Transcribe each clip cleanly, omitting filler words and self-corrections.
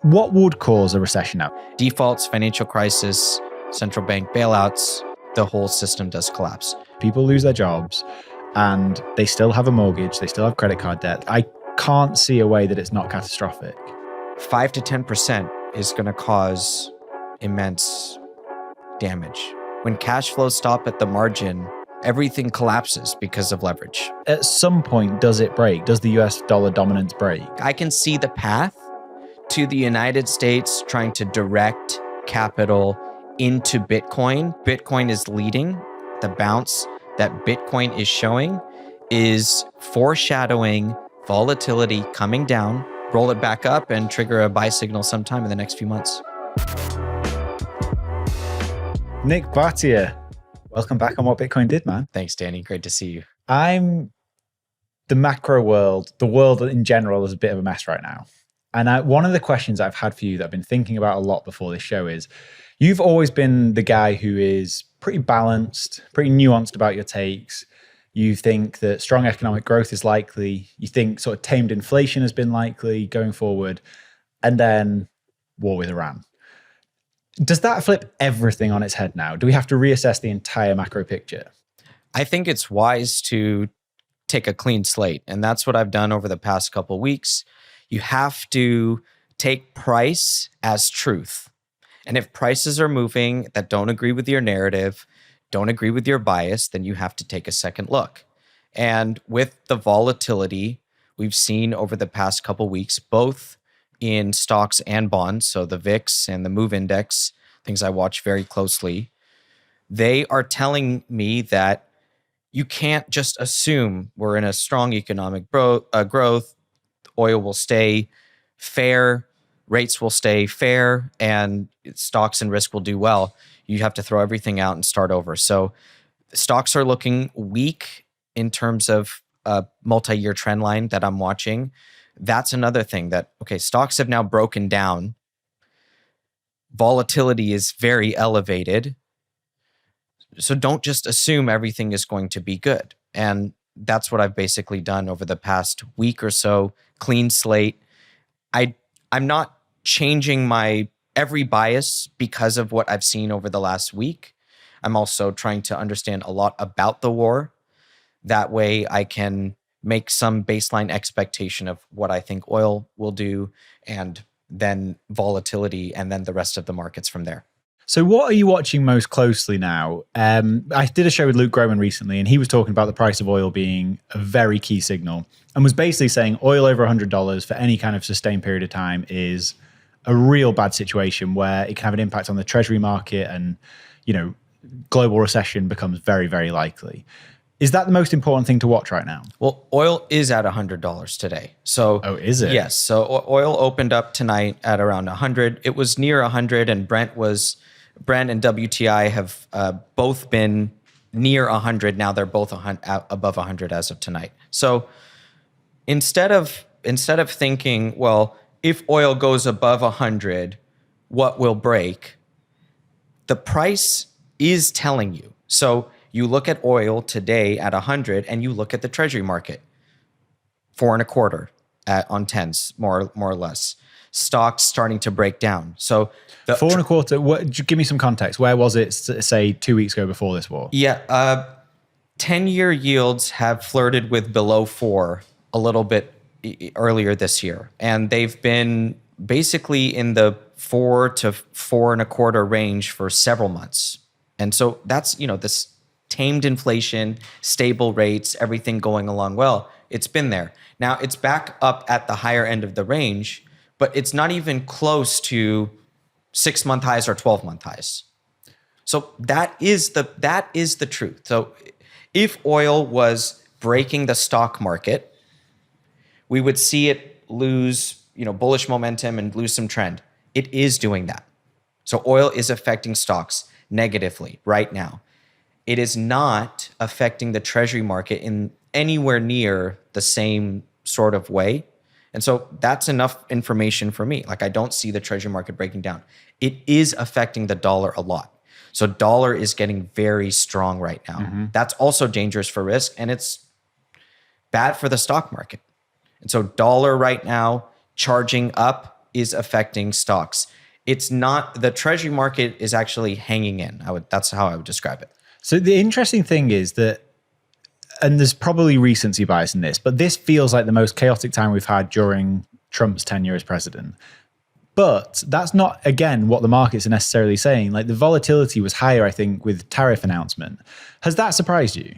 What would cause a recession now? Defaults, financial crisis, central bank bailouts, the whole system does collapse. People lose their jobs and they still have a mortgage, they still have credit card debt. I can't see a way that it's not catastrophic. 5 to 10% is going to cause immense damage. When cash flows stop at the margin, everything collapses because of leverage. At some point, does it break? Does the US dollar dominance break? I can see the path to the United States trying to direct capital into Bitcoin. Bitcoin is leading. The bounce that Bitcoin is showing is foreshadowing volatility coming down, roll it back up, and trigger a buy signal sometime in the next few months. Nik Bhatia, welcome back on What Bitcoin Did, man. Thanks, Danny. Great to see you. The macro world, the world in general is a bit of a mess right now. And one of the questions I've had for you that I've been thinking about a lot before this show is, you've always been the guy who is pretty balanced, pretty nuanced about your takes. You think that strong economic growth is likely. You think sort of tamed inflation has been likely going forward. And then war with Iran. Does that flip everything on its head now? Do we have to reassess the entire macro picture? I think it's wise to take a clean slate. And that's what I've done over the past couple of weeks. You have to take price as truth. And if prices are moving that don't agree with your narrative, don't agree with your bias, then you have to take a second look. And with the volatility we've seen over the past couple of weeks, both in stocks and bonds, so the VIX and the MOVE index, things I watch very closely, they are telling me that you can't just assume we're in a strong economic growth, oil will stay fair, rates will stay fair, and stocks and risk will do well. You have to throw everything out and start over. So stocks are looking weak in terms of a multi-year trend line that I'm watching. That's another thing that, okay, stocks have now broken down. Volatility is very elevated. So don't just assume everything is going to be good. And that's what I've basically done over the past week or so. Clean slate. I'm not changing my every bias because of what I've seen over the last week. I'm also trying to understand a lot about the war. That way I can make some baseline expectation of what I think oil will do, and then volatility, and then the rest of the markets from there. So what are you watching most closely now? I did a show with Luke Groman recently, and he was talking about the price of oil being a very key signal, and was basically saying oil over $100 for any kind of sustained period of time is a real bad situation where it can have an impact on the treasury market, and global recession becomes very, very likely. Is that the most important thing to watch right now? Well, oil is at $100 today. So, is it? Yes. So oil opened up tonight at around 100. It was near 100, and Brent and WTI have both been near 100. Now they're both above 100 as of tonight. So instead of thinking, well, if oil goes above 100, what will break? The price is telling you. So you look at oil today at 100, and you look at the treasury market, 4.25 on 10s, more or less. Stocks starting to break down. So 4.25. Give me some context. Where was it, say, 2 weeks ago before this war? Yeah, 10-year yields have flirted with below 4 a little bit earlier this year, and they've been basically in the 4 to 4.25 range for several months. And so that's this tamed inflation, stable rates, everything going along well. It's been there. Now it's back up at the higher end of the range, but it's not even close to 6-month highs or 12-month highs. So that is the truth. So if oil was breaking the stock market, we would see it lose, bullish momentum and lose some trend. It is doing that. So oil is affecting stocks negatively right now. It is not affecting the treasury market in anywhere near the same sort of way. And so that's enough information for me. Like, I don't see the treasury market breaking down. It is affecting the dollar a lot. So dollar is getting very strong right now. Mm-hmm. That's also dangerous for risk, and it's bad for the stock market. And so dollar right now charging up is affecting stocks. It's not, the treasury market is actually hanging in. That's how I would describe it. So the interesting thing is that, and there's probably recency bias in this, but this feels like the most chaotic time we've had during Trump's tenure as president. But that's not, again, what the markets are necessarily saying. Like the volatility was higher, I think, with tariff announcement. Has that surprised you?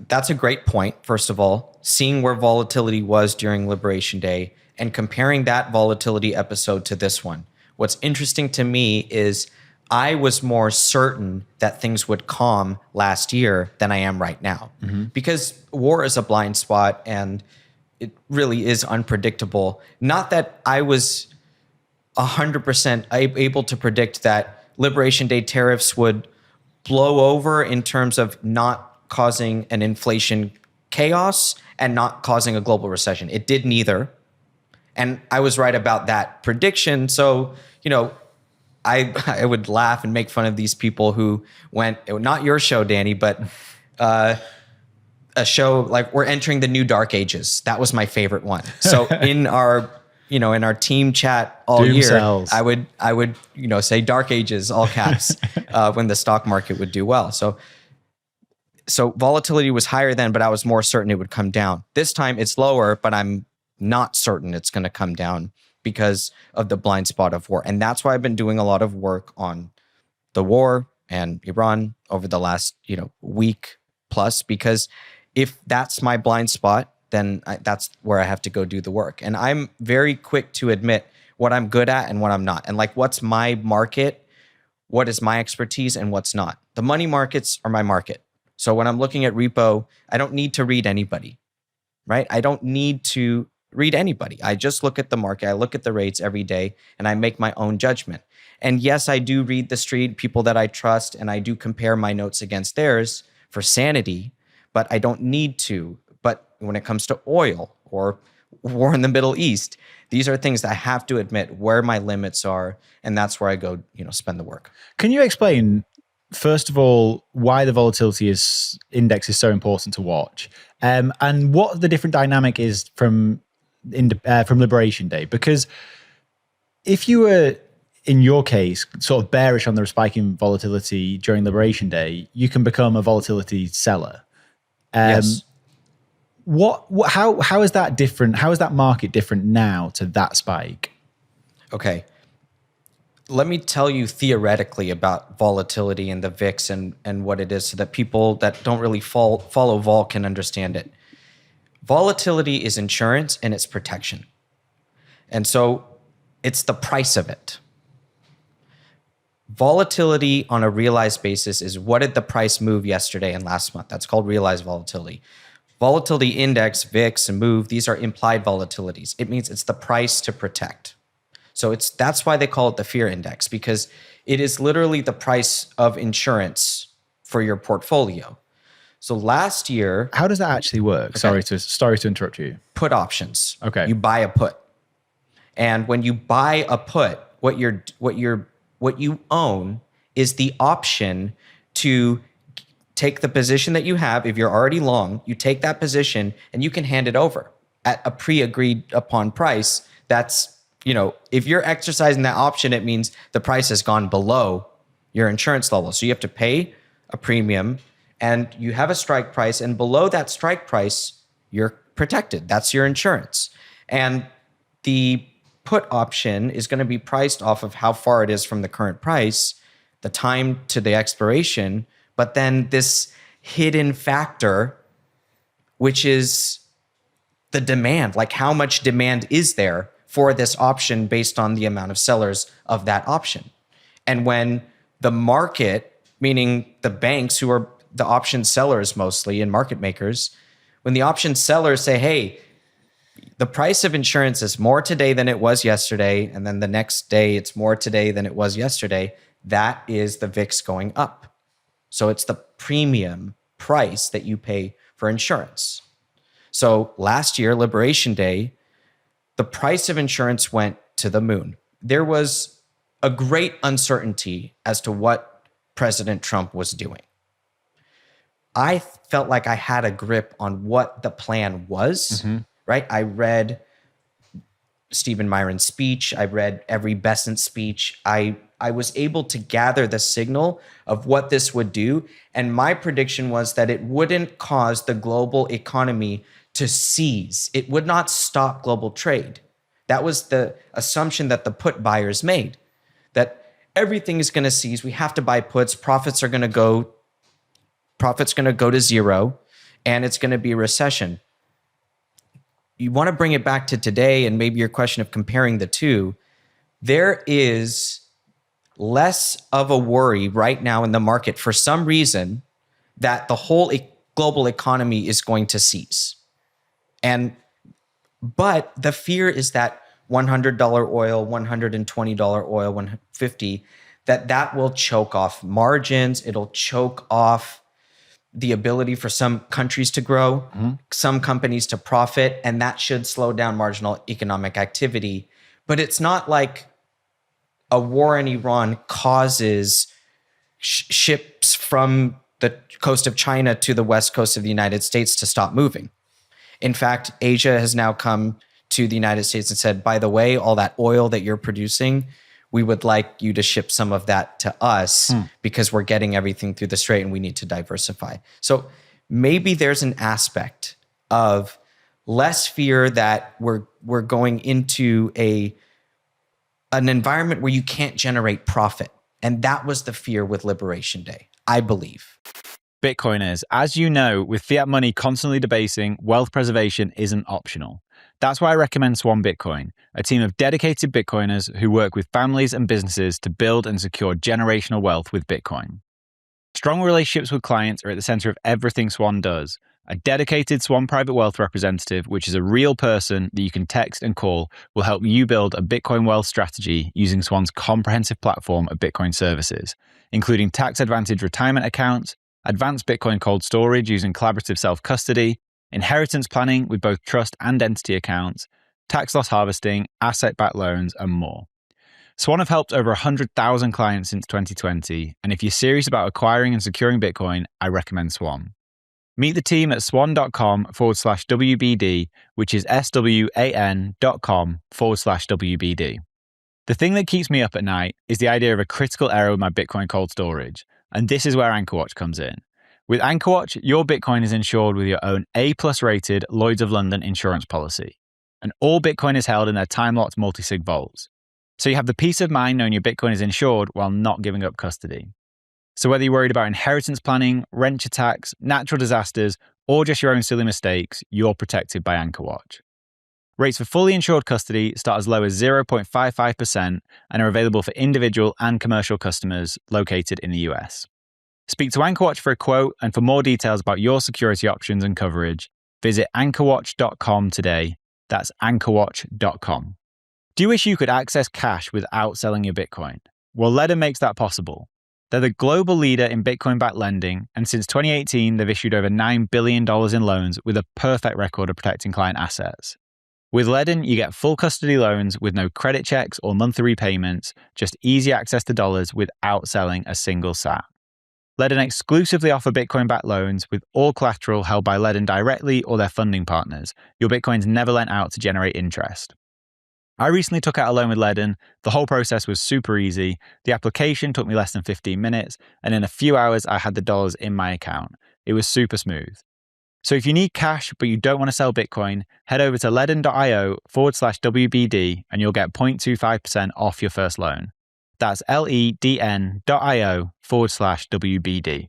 That's a great point, first of all. Seeing where volatility was during Liberation Day and comparing that volatility episode to this one. What's interesting to me is I was more certain that things would calm last year than I am right now. Because war is a blind spot and it really is unpredictable. Not that I was 100% able to predict that Liberation Day tariffs would blow over in terms of not causing an inflation chaos and not causing a global recession. It did neither. And I was right about that prediction. So, I would laugh and make fun of these people who went, not your show, Danny, but a show like we're entering the new dark ages. That was my favorite one. So in our team chat all Doom year, cells. I would say dark ages, all caps, when the stock market would do well. So volatility was higher then, but I was more certain it would come down. This time it's lower, but I'm not certain it's going to come down because of the blind spot of war. And that's why I've been doing a lot of work on the war and Iran over the last, week plus, because if that's my blind spot, then that's where I have to go do the work. And I'm very quick to admit what I'm good at and what I'm not. And like, what's my market? What is my expertise and what's not? The money markets are my market. So when I'm looking at repo, I don't need to read anybody, right? I don't need to read anybody. I just look at the market. I look at the rates every day and I make my own judgment. And yes, I do read the street, people that I trust, and I do compare my notes against theirs for sanity, but I don't need to. But when it comes to oil or war in the Middle East, these are things that I have to admit where my limits are, and that's where I go, spend the work. Can you explain, first of all, why the volatility index is so important to watch, and what the different dynamic is from Liberation Day? Because if you were, in your case, sort of bearish on the spike in volatility during Liberation Day, you can become a volatility seller. Yes. How is that different? How is that market different now to that spike? Okay. Let me tell you theoretically about volatility and the VIX and what it is so that people that don't really follow vol can understand it. Volatility is insurance and it's protection. And so it's the price of it. Volatility on a realized basis is what did the price move yesterday and last month? That's called realized volatility. Volatility index, VIX, and move, these are implied volatilities. It means it's the price to protect. So that's why they call it the fear index, because it is literally the price of insurance for your portfolio. So last year, how does that actually work? Okay. Sorry to interrupt you. Put options. Okay. You buy a put. And when you buy a put, what you own is the option to take the position that you have. If you're already long, you take that position and you can hand it over at a pre-agreed upon price. That's, if you're exercising that option, it means the price has gone below your insurance level. So you have to pay a premium and you have a strike price, and below that strike price, you're protected. That's your insurance. And the put option is going to be priced off of how far it is from the current price, the time to the expiration, but then this hidden factor, which is the demand, like how much demand is there for this option based on the amount of sellers of that option. And when the market, meaning the banks who are the option sellers mostly and market makers, when the option sellers say, hey, the price of insurance is more today than it was yesterday, and then the next day it's more today than it was yesterday, that is the VIX going up. So it's the premium price that you pay for insurance. So last year, Liberation Day, the price of insurance went to the moon. There was a great uncertainty as to what President Trump was doing. I felt like I had a grip on what the plan was, right? I read Stephen Myron's speech. I read every Besant speech. I was able to gather the signal of what this would do. And my prediction was that it wouldn't cause the global economy to seize. It would not stop global trade. That was the assumption that the put buyers made, that everything is going to seize. We have to buy puts. Profits going to go to zero, and it's going to be a recession. You want to bring it back to today, and maybe your question of comparing the two. There is less of a worry right now in the market for some reason that the whole global economy is going to seize. But the fear is that $100 oil, $120 oil, $150, that will choke off margins. It'll choke off the ability for some countries to grow, some companies to profit, and that should slow down marginal economic activity. But it's not like a war in Iran causes ships from the coast of China to the west coast of the United States to stop moving. In fact, Asia has now come to the United States and said, by the way, all that oil that you're producing, we would like you to ship some of that to us because we're getting everything through the Strait and we need to diversify. So maybe there's an aspect of less fear that we're going into an environment where you can't generate profit. And that was the fear with Liberation Day, I believe. Bitcoiners, as you know, with fiat money constantly debasing, wealth preservation isn't optional. That's why I recommend Swan Bitcoin, a team of dedicated Bitcoiners who work with families and businesses to build and secure generational wealth with Bitcoin. Strong relationships with clients are at the center of everything Swan does. A dedicated Swan Private Wealth representative, which is a real person that you can text and call, will help you build a Bitcoin wealth strategy using Swan's comprehensive platform of Bitcoin services, including tax-advantaged retirement accounts, advanced Bitcoin cold storage using collaborative self-custody, inheritance planning with both trust and entity accounts, tax loss harvesting, asset-backed loans, and more. Swan have helped over 100,000 clients since 2020, and if you're serious about acquiring and securing Bitcoin, I recommend Swan. Meet the team at swan.com/WBD, which is SWAN.com/WBD. The thing that keeps me up at night is the idea of a critical error with my Bitcoin cold storage, and this is where AnchorWatch comes in. With AnchorWatch, your Bitcoin is insured with your own A+ rated Lloyd's of London insurance policy, and all Bitcoin is held in their time-locked multi-sig vaults. So you have the peace of mind knowing your Bitcoin is insured while not giving up custody. So whether you're worried about inheritance planning, rent attacks, natural disasters, or just your own silly mistakes, you're protected by AnchorWatch. Rates for fully insured custody start as low as 0.55% and are available for individual and commercial customers located in the US. Speak to AnchorWatch for a quote, and for more details about your security options and coverage, visit anchorwatch.com today. That's anchorwatch.com. Do you wish you could access cash without selling your Bitcoin? Well, Ledden makes that possible. They're the global leader in Bitcoin-backed lending, and since 2018, they've issued over $9 billion in loans with a perfect record of protecting client assets. With Ledden, you get full custody loans with no credit checks or monthly repayments, just easy access to dollars without selling a single sat. Ledden exclusively offer Bitcoin-backed loans with all collateral held by Ledden directly or their funding partners. Your Bitcoin's never lent out to generate interest. I recently took out a loan with Ledden. The whole process was super easy. The application took me less than 15 minutes, and in a few hours, I had the dollars in my account. It was super smooth. So if you need cash, but you don't want to sell Bitcoin, head over to ledden.io/WBD, and you'll get 0.25% off your first loan. That's ledn.io/WBD.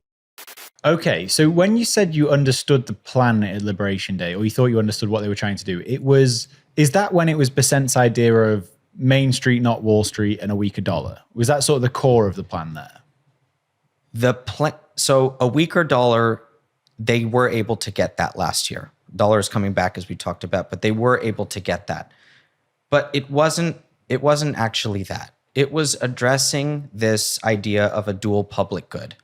Okay, so when you said you understood the plan at Liberation Day, or you thought you understood what they were trying to do, is that when it was Besant's idea of Main Street, not Wall Street, and a weaker dollar? Was that sort of the core of the plan there? So a weaker dollar, they were able to get that last year. Dollar is coming back, as we talked about, but they were able to get that. But it wasn't actually that. It was addressing this idea of a dual public good.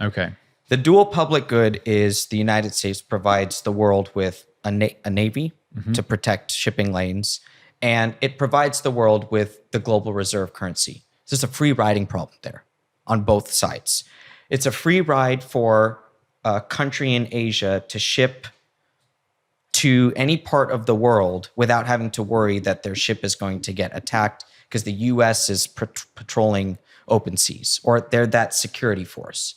Okay. The dual public good is the United States provides the world with a navy to protect shipping lanes, and it provides the world with the global reserve currency. So it's a free riding problem there on both sides. It's a free ride for a country in Asia to ship to any part of the world without having to worry that their ship is going to get attacked because the US is patrolling open seas, or they're that security force.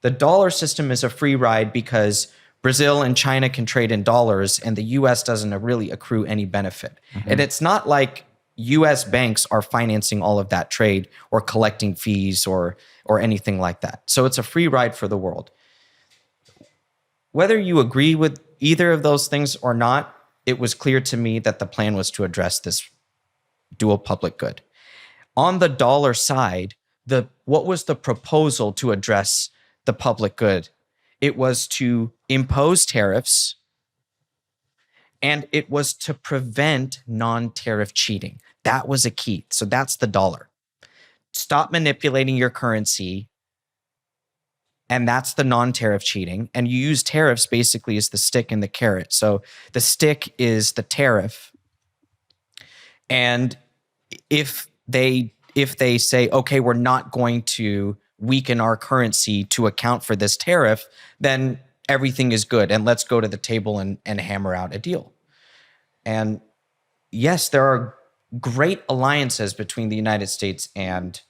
The dollar system is a free ride because Brazil and China can trade in dollars and the US doesn't really accrue any benefit. And it's not like US banks are financing all of that trade or collecting fees or anything like that. So it's a free ride for the world. Whether you agree with either of those things or not, it was clear to me that the plan was to address this dual public good. On the dollar side, what was the proposal to address the public good? It was to impose tariffs, and it was to prevent non-tariff cheating. That was a key. So that's the dollar. Stop manipulating your currency, and that's the non-tariff cheating. And you use tariffs basically as the stick and the carrot. So the stick is the tariff. And if they say, okay, we're not going to weaken our currency to account for this tariff, then everything is good. And let's go to the table and hammer out a deal. And yes, there are great alliances between the United States and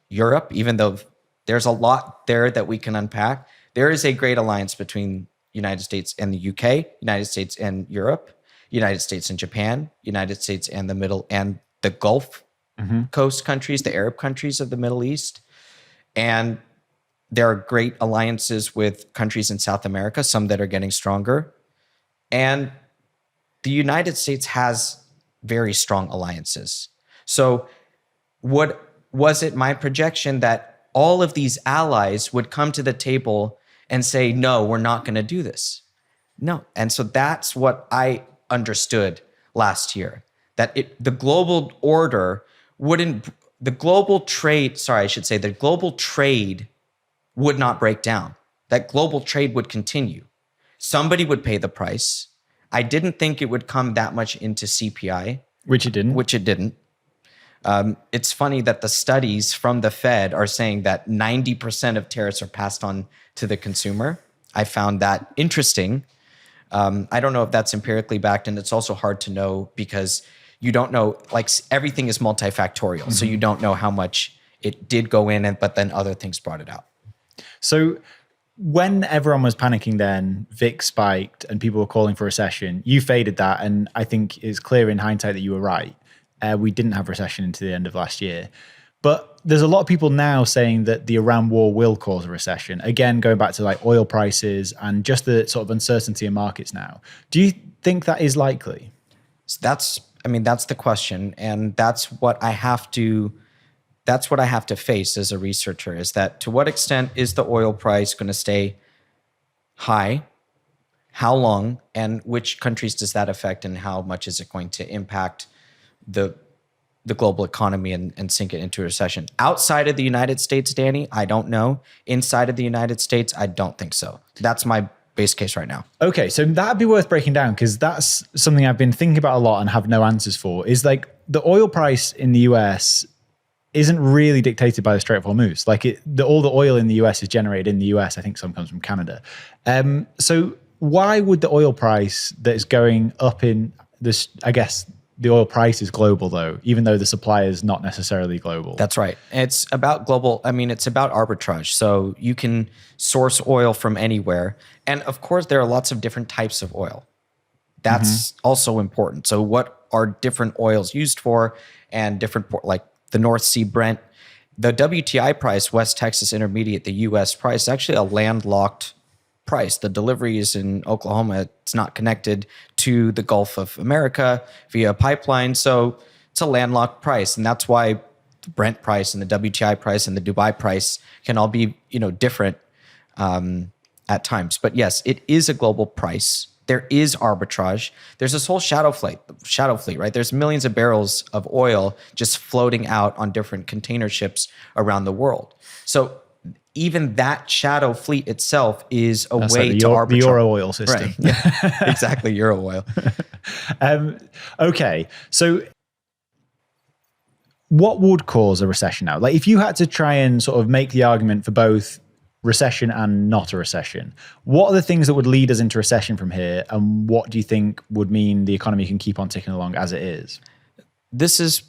Europe, even though there's a lot there that we can unpack. There is a great alliance between United States and the UK, United States and Europe, United States and Japan, United States and the Middle and the Gulf Coast countries, the Arab countries of the Middle East. And there are great alliances with countries in South America, some that are getting stronger. And the United States has very strong alliances. So was it my projection that all of these allies would come to the table and say, no, we're not going to do this? No. And so that's what I understood last year, that the global order the global trade would not break down. That global trade would continue. Somebody would pay the price. I didn't think it would come that much into CPI. Which it didn't. It's funny that the studies from the Fed are saying that 90% of tariffs are passed on to the consumer. I found that interesting. I don't know if that's empirically backed, and it's also hard to know because you don't know, like everything is multifactorial. So you don't know how much it did go in, but then other things brought it out. So when everyone was panicking then, VIX spiked and people were calling for recession, you faded that. And I think it's clear in hindsight that you were right. We didn't have recession into the end of last year. But there's a lot of people now saying that the Iran war will cause a recession. Again, going back to like oil prices and just the sort of uncertainty in markets now. Do you think that is likely? So that's the question. And that's what I have to face as a researcher, is that to what extent is the oil price going to stay high? How long? And which countries does that affect? And how much is it going to impact the global economy and sink it into a recession? Outside of the United States, Danny, I don't know. Inside of the United States, I don't think so. That's my base case right now. Okay, so that'd be worth breaking down because that's something I've been thinking about a lot and have no answers for. Is like the oil price in the US isn't really dictated by the Strait of Hormuz. Like all the oil in the US is generated in the US. I think some comes from Canada. So why would the oil price that is going up in this, I guess the oil price is global though, even though the supply is not necessarily global. That's right. It's about it's about arbitrage. So you can source oil from anywhere. And of course, there are lots of different types of oil. That's also important. So what are different oils used for, and different, like the North Sea Brent, the WTI price, West Texas Intermediate, the US price, is actually a landlocked price. The delivery is in Oklahoma. It's not connected to the Gulf of America via a pipeline. So it's a landlocked price. And that's why the Brent price and the WTI price and the Dubai price can all be, different at times. But yes, it is a global price. There is arbitrage. There's this whole shadow fleet, right? There's millions of barrels of oil just floating out on different container ships around the world. So even that shadow fleet itself is a way to arbitrage. The Euro oil system. Right. Yeah, exactly, Euro oil. Okay, so what would cause a recession now? Like if you had to try and sort of make the argument for both recession and not a recession. What are the things that would lead us into recession from here? And what do you think would mean the economy can keep on ticking along as it is? This is,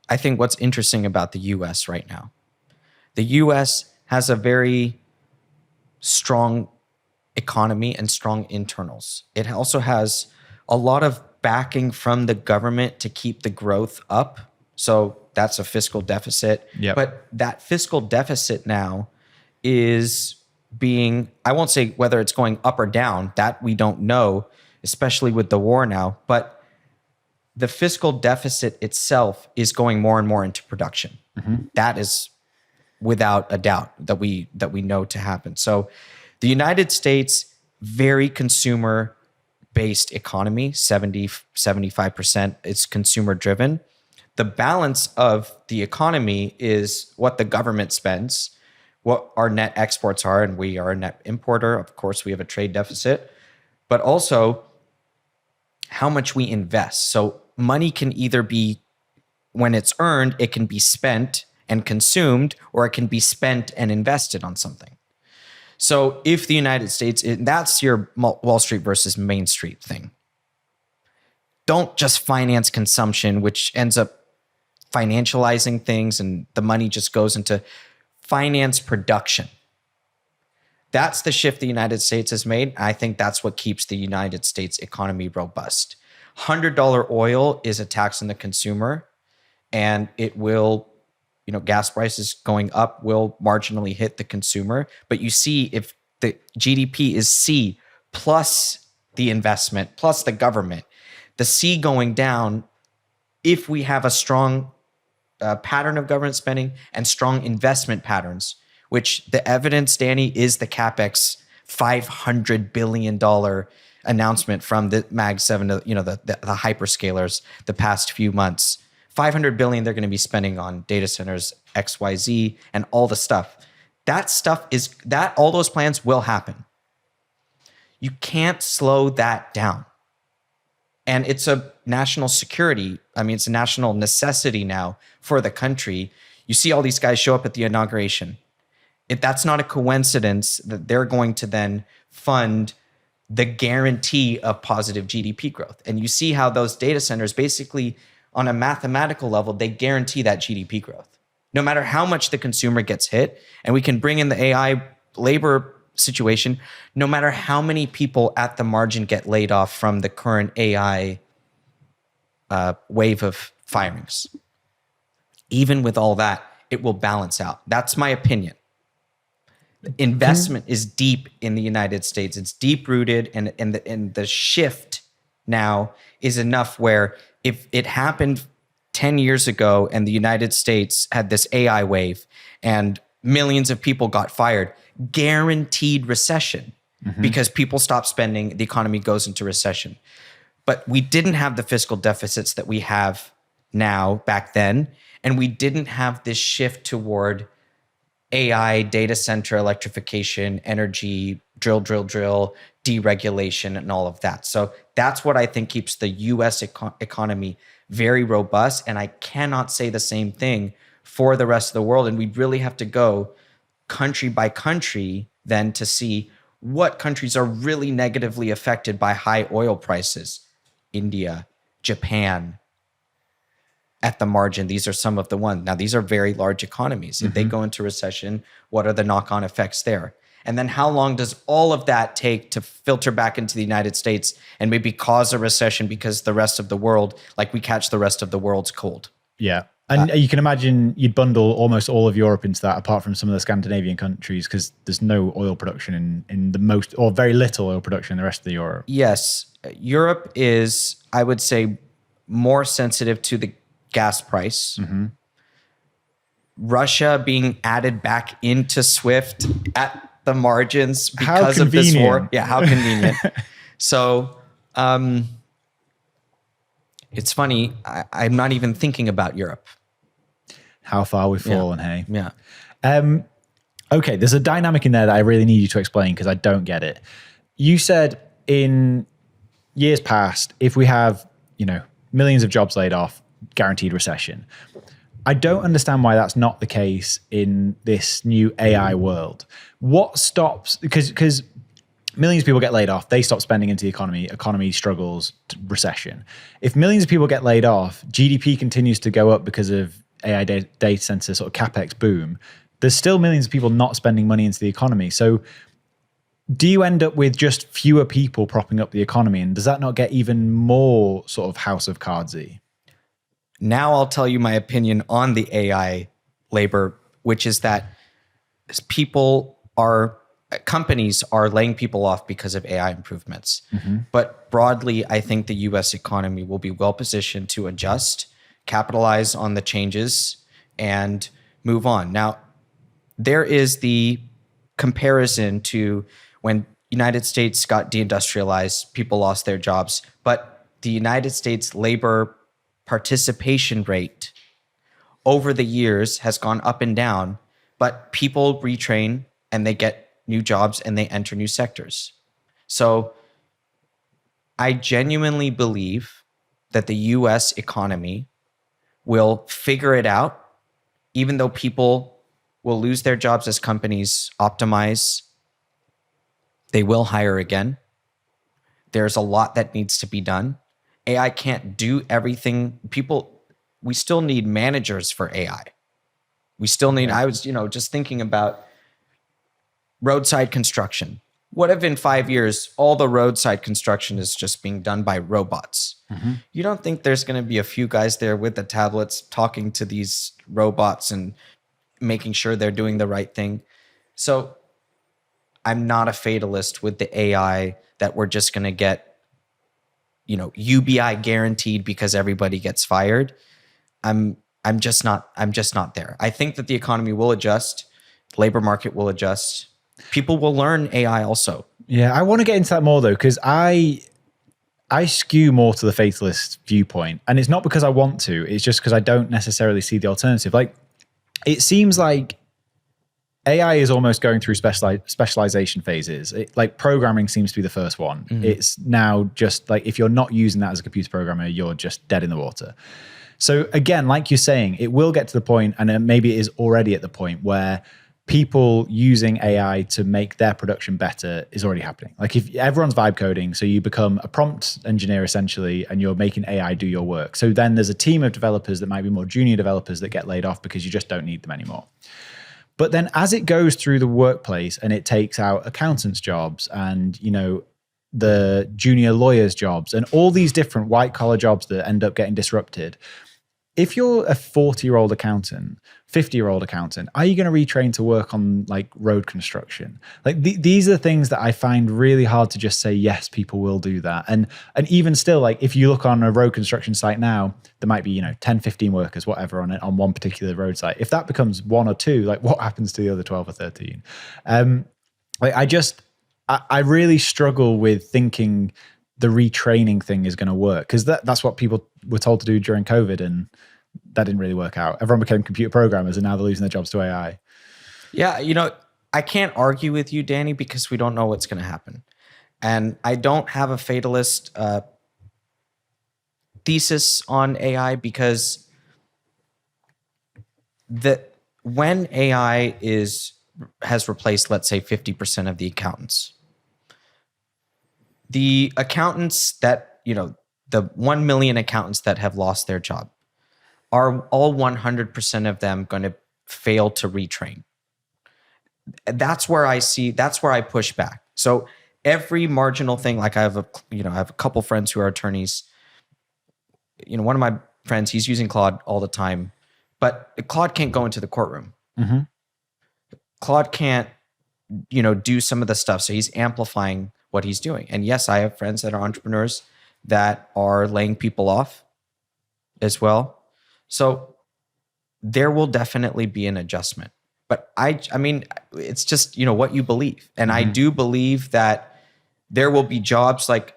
I think, what's interesting about the US right now. The US has a very strong economy and strong internals. It also has a lot of backing from the government to keep the growth up. So that's a fiscal deficit. Yep. But that fiscal deficit now is being, I won't say whether it's going up or down, that we don't know, especially with the war now, but the fiscal deficit itself is going more and more into production. That is without a doubt that we know to happen. So the United States, very consumer-based economy, 75% is consumer-driven. The balance of the economy is what the government spends, what our net exports are, and we are a net importer. Of course, we have a trade deficit, but also how much we invest. So money can either be, when it's earned, it can be spent and consumed, or it can be spent and invested on something. So if the United States, that's your Wall Street versus Main Street thing. Don't just finance consumption, which ends up financializing things and the money just goes into finance production. That's the shift the United States has made. I think that's what keeps the United States economy robust. $100 oil is a tax on the consumer, and it will, gas prices going up will marginally hit the consumer. But you see, if the GDP is C plus the investment, plus the government, the C going down, if we have a strong pattern of government spending and strong investment patterns, which the evidence, Danny, is the CapEx $500 billion announcement from the Mag 7, the hyperscalers the past few months. $500 billion they're going to be spending on data centers, XYZ, and all the stuff. That stuff all those plans will happen. You can't slow that down. And it's a national security. It's a national necessity now for the country. You see all these guys show up at the inauguration. That's not a coincidence that they're going to then fund the guarantee of positive GDP growth. And you see how those data centers basically, on a mathematical level, they guarantee that GDP growth. No matter how much the consumer gets hit, and we can bring in the AI labor situation, no matter how many people at the margin get laid off from the current AI wave of firings. Even with all that, it will balance out. That's my opinion. Investment is deep in the United States. It's deep rooted, and the shift now is enough where if it happened 10 years ago and the United States had this AI wave and millions of people got fired, guaranteed recession because people stop spending, the economy goes into recession. But we didn't have the fiscal deficits that we have now back then, and we didn't have this shift toward AI, data center electrification, energy, drill, deregulation, and all of that. So that's what I think keeps the US economy very robust. And I cannot say the same thing for the rest of the world. And we really have to go country by country then to see what countries are really negatively affected by high oil prices. India, Japan. At the margin, these are some of the ones. Now, these are very large economies. If they go into recession, what are the knock-on effects there? And then how long does all of that take to filter back into the United States and maybe cause a recession because the rest of the world, like we catch the rest of the world's cold? Yeah. And you can imagine you'd bundle almost all of Europe into that, apart from some of the Scandinavian countries, because there's no oil production in the most, or very little oil production in the rest of the Europe. Yes. Europe is, I would say, more sensitive to the gas price. Russia being added back into SWIFT at the margins because of this war. Yeah, how convenient. So it's funny. I'm not even thinking about Europe. How far we've fallen, hey? Yeah. Okay, there's a dynamic in there that I really need you to explain because I don't get it. You said in years past, if we have, millions of jobs laid off, guaranteed recession. I don't understand why that's not the case in this new AI world. What stops, because millions of people get laid off, they stop spending into the economy struggles, recession. If millions of people get laid off, GDP continues to go up because of AI data center sort of capex boom. There's still millions of people not spending money into the economy. So do you end up with just fewer people propping up the economy? And does that not get even more sort of house of cardsy? Now I'll tell you my opinion on the AI labor, which is that companies are laying people off because of AI improvements. But broadly, I think the US economy will be well positioned to adjust, capitalize on the changes, and move on. Now, there is the comparison to when United States got deindustrialized, people lost their jobs, but the United States labor participation rate over the years has gone up and down, but people retrain and they get new jobs and they enter new sectors. So I genuinely believe that the US economy will figure it out, even though people will lose their jobs as companies optimize. They will hire again. There's a lot that needs to be done. AI can't do everything. We still need managers for AI. We still need, I was, just thinking about roadside construction. What if in 5 years, all the roadside construction is just being done by robots? You don't think there's going to be a few guys there with the tablets talking to these robots and making sure they're doing the right thing? So I'm not a fatalist with the AI that we're just going to get UBI guaranteed because everybody gets fired. I'm just not there. I think that the economy will adjust, labor market will adjust. People will learn AI also. Yeah, I want to get into that more though, because I skew more to the fatalist viewpoint, and it's not because I want to. It's just because I don't necessarily see the alternative. Like, it seems like AI is almost going through specialization phases. Like programming seems to be the first one. It's now just like, if you're not using that as a computer programmer, you're just dead in the water. So again, like you're saying, it will get to the point, and maybe it is already at the point, where people using AI to make their production better is already happening. Like, if everyone's vibe coding, so you become a prompt engineer essentially, and you're making AI do your work. So then there's a team of developers that might be more junior developers that get laid off because you just don't need them anymore. But then as it goes through the workplace and it takes out accountants' jobs and, the junior lawyers' jobs and all these different white collar jobs that end up getting disrupted, if you're a 40-year-old accountant, 50-year-old accountant, are you going to retrain to work on like road construction? Like these are the things that I find really hard to just say, yes, people will do that. And even still, like if you look on a road construction site now, there might be, 10, 15 workers, whatever, on it on one particular road site. If that becomes one or two, like what happens to the other 12 or 13? I really struggle with thinking the retraining thing is going to work, because that's what people were told to do during COVID, and that didn't really work out. Everyone became computer programmers, and now they're losing their jobs to AI. Yeah, I can't argue with you, Danny, because we don't know what's going to happen. And I don't have a fatalist thesis on AI, because when AI has replaced, let's say, 50% of the accountants, the accountants that, the 1 million accountants that have lost their job, are all 100% of them going to fail to retrain? That's where I push back. So every marginal thing, like I have a couple friends who are attorneys. One of my friends, he's using Claude all the time, but Claude can't go into the courtroom. Claude can't, do some of the stuff. So he's amplifying what he's doing. And yes, I have friends that are entrepreneurs that are laying people off as well. So there will definitely be an adjustment. But I mean, it's just, what you believe. And I do believe that there will be jobs like,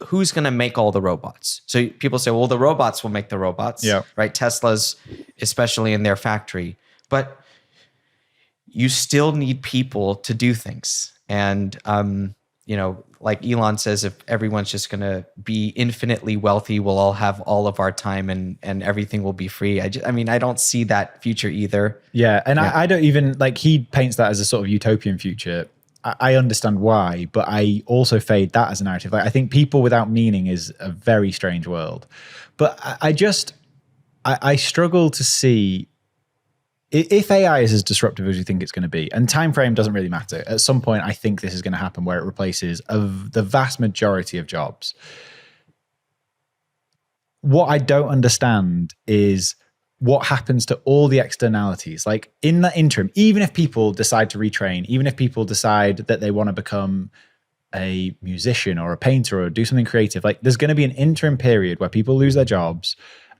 who's going to make all the robots? So people say, well, the robots will make the robots, right? Tesla's, especially in their factory. But you still need people to do things. And like Elon says, if everyone's just going to be infinitely wealthy, we'll all have all of our time and everything will be free. I don't see that future either. Yeah. And I don't even like, he paints that as a sort of utopian future. I understand why, but I also fade that as a narrative. Like, I think people without meaning is a very strange world. But I struggle to see if AI is as disruptive as you think it's going to be, and time frame doesn't really matter. At some point, I think this is going to happen where it replaces the vast majority of jobs. What I don't understand is what happens to all the externalities. Like in the interim, even if people decide to retrain, even if people decide that they want to become a musician or a painter or do something creative, like there's going to be an interim period where people lose their jobs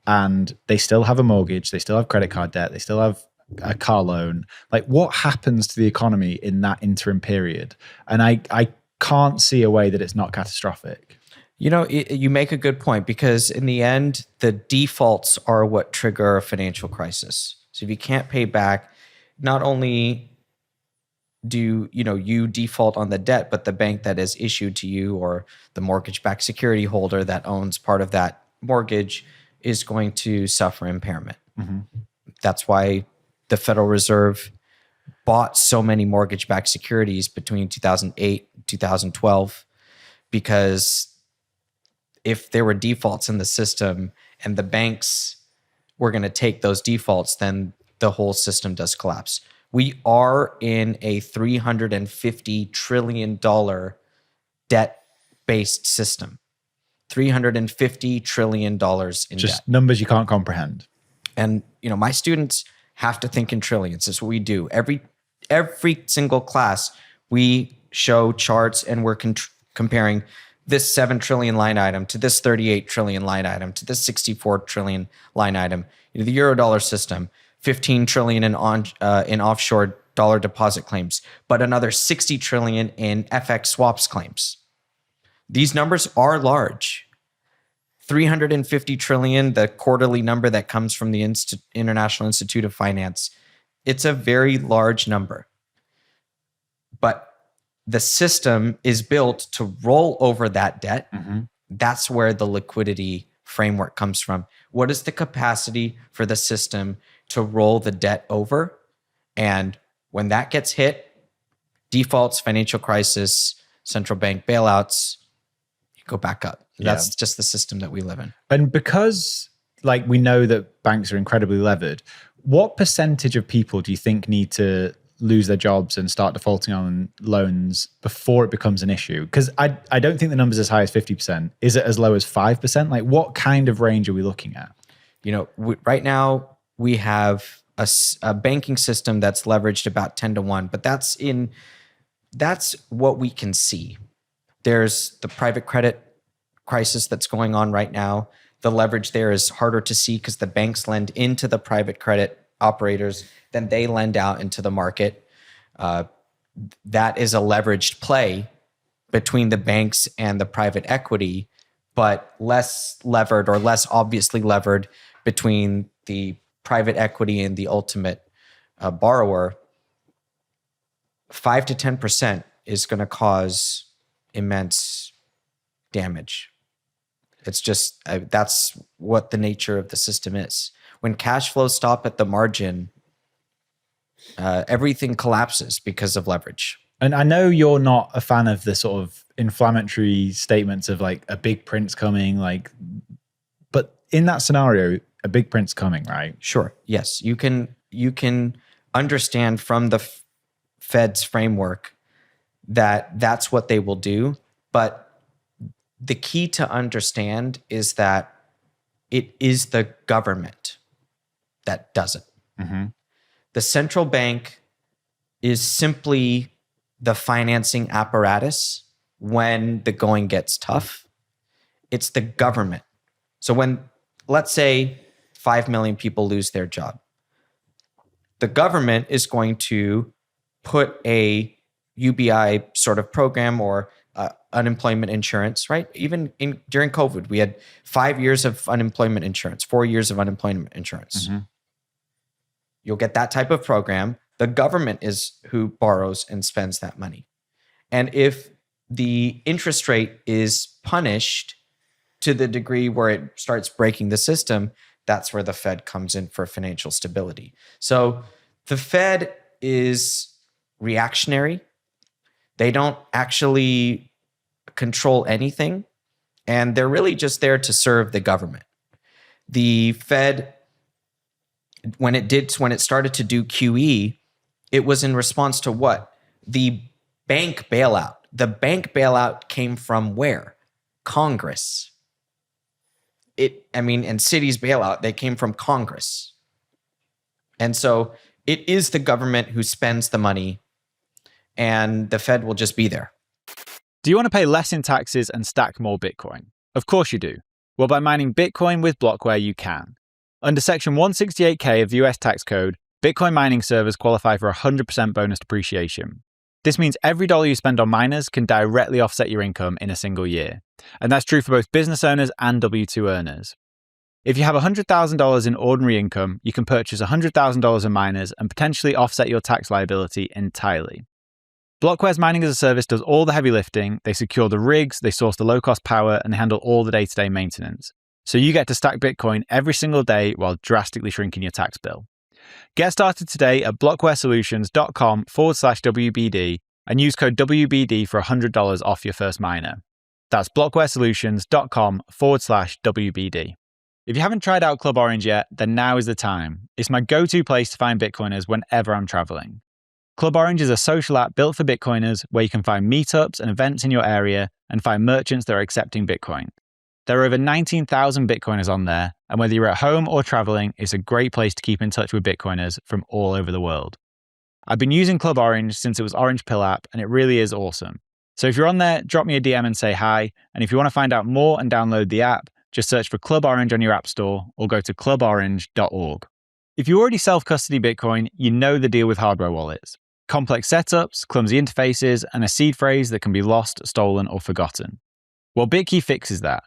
and they still have a mortgage, they still have credit card debt, they still have a car loan. Like what happens to the economy in that interim period? And I can't see a way that it's not catastrophic. You make a good point, because in the end, the defaults are what trigger a financial crisis. So if you can't pay back, not only do you default on the debt, but the bank that is issued to you or the mortgage-backed security holder that owns part of that mortgage is going to suffer impairment. Mm-hmm. That's why the Federal Reserve bought so many mortgage-backed securities between 2008 and 2012, because if there were defaults in the system and the banks were going to take those defaults, then the whole system does collapse. We are in a $350 trillion debt-based system. $350 trillion in just debt. Numbers you can't comprehend. And my students have to think in trillions. That's what we do. Every single class, we show charts and we're comparing this 7 trillion line item to this 38 trillion line item to this 64 trillion line item. The Eurodollar system, 15 trillion in offshore dollar deposit claims, but another 60 trillion in FX swaps claims. These numbers are large. 350 trillion, the quarterly number that comes from the International Institute of Finance. It's a very large number. But the system is built to roll over that debt. Mm-hmm. That's where the liquidity framework comes from. What is the capacity for the system to roll the debt over? And when that gets hit, defaults, financial crisis, central bank bailouts, you go back up. That's just the system that we live in. And because we know that banks are incredibly levered, what percentage of people do you think need to lose their jobs and start defaulting on loans before it becomes an issue? Because I don't think the number's as high as 50%. Is it as low as 5%? Like what kind of range are we looking at? Right now we have a banking system that's leveraged about 10 to 1, but that's what we can see. There's the private credit crisis that's going on right now. The leverage there is harder to see because the banks lend into the private credit operators, then they lend out into the market. That is a leveraged play between the banks and the private equity, but less levered or less obviously levered between the private equity and the ultimate borrower. 5 to 10% is going to cause immense damage. It's just, that's what the nature of the system is. When cash flows stop at the margin, everything collapses because of leverage. And I know you're not a fan of the sort of inflammatory statements of a big print's coming, but in that scenario, a big print's coming, right? Sure. Yes. You can understand from the Fed's framework that that's what they will do. But the key to understand is that it is the government that does it. Mm-hmm. The central bank is simply the financing apparatus when the going gets tough. It's the government. So when, let's say, 5 million people lose their job, the government is going to put a UBI sort of program or unemployment insurance, right? Even during COVID, we had 5 years of unemployment insurance, 4 years of unemployment insurance. Mm-hmm. You'll get that type of program. The government is who borrows and spends that money. And if the interest rate is punished to the degree where it starts breaking the system, that's where the Fed comes in for financial stability. So the Fed is reactionary. They don't actually control anything, and they're really just there to serve the government. The Fed, when it started to do QE, it was in response to what? The bank bailout. The bank bailout came from where? Congress. And cities bailout, they came from Congress. And so it is the government who spends the money, and the Fed will just be there. Do you want to pay less in taxes and stack more Bitcoin? Of course you do. Well, by mining Bitcoin with Blockware, you can. Under Section 168K of the US tax code, Bitcoin mining servers qualify for 100% bonus depreciation. This means every dollar you spend on miners can directly offset your income in a single year. And that's true for both business owners and W-2 earners. If you have $100,000 in ordinary income, you can purchase $100,000 in miners and potentially offset your tax liability entirely. Blockware's mining as a service does all the heavy lifting. They secure the rigs, they source the low-cost power, and they handle all the day-to-day maintenance. So you get to stack Bitcoin every single day while drastically shrinking your tax bill. Get started today at blockwaresolutions.com/WBD and use code WBD for $100 off your first miner. That's blockwaresolutions.com/WBD. If you haven't tried out Club Orange yet, then now is the time. It's my go-to place to find Bitcoiners whenever I'm traveling. Club Orange is a social app built for Bitcoiners where you can find meetups and events in your area and find merchants that are accepting Bitcoin. There are over 19,000 Bitcoiners on there, and whether you're at home or traveling, it's a great place to keep in touch with Bitcoiners from all over the world. I've been using Club Orange since it was Orange Pill app, and it really is awesome. So if you're on there, drop me a DM and say hi, and if you want to find out more and download the app, just search for Club Orange on your app store or go to cluborange.org. If you already self-custody Bitcoin, you know the deal with hardware wallets. Complex setups, clumsy interfaces, and a seed phrase that can be lost, stolen, or forgotten. Well, Bitkey fixes that.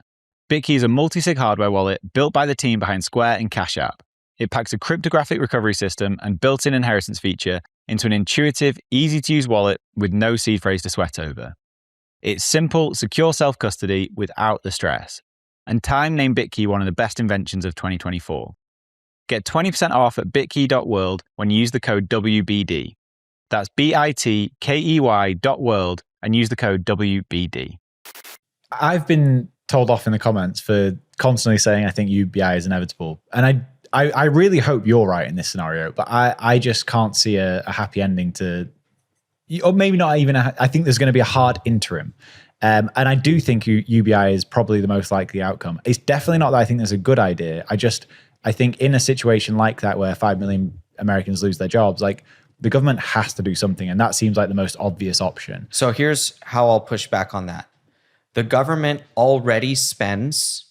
Bitkey is a multi-sig hardware wallet built by the team behind Square and Cash App. It packs a cryptographic recovery system and built-in inheritance feature into an intuitive, easy-to-use wallet with no seed phrase to sweat over. It's simple, secure self-custody without the stress. And Time named Bitkey one of the best inventions of 2024. Get 20% off at bitkey.world when you use the code WBD. That's bitkey.world and use the code WBD. I've been told off in the comments for constantly saying I think UBI is inevitable. And I really hope you're right in this scenario, but I just can't see a happy ending to, or maybe not even, I think there's going to be a hard interim. And I do think UBI is probably the most likely outcome. It's definitely not that I think there's a good idea. I think in a situation like that where 5 million Americans lose their jobs, like the government has to do something. And that seems like the most obvious option. So here's how I'll push back on that. The government already spends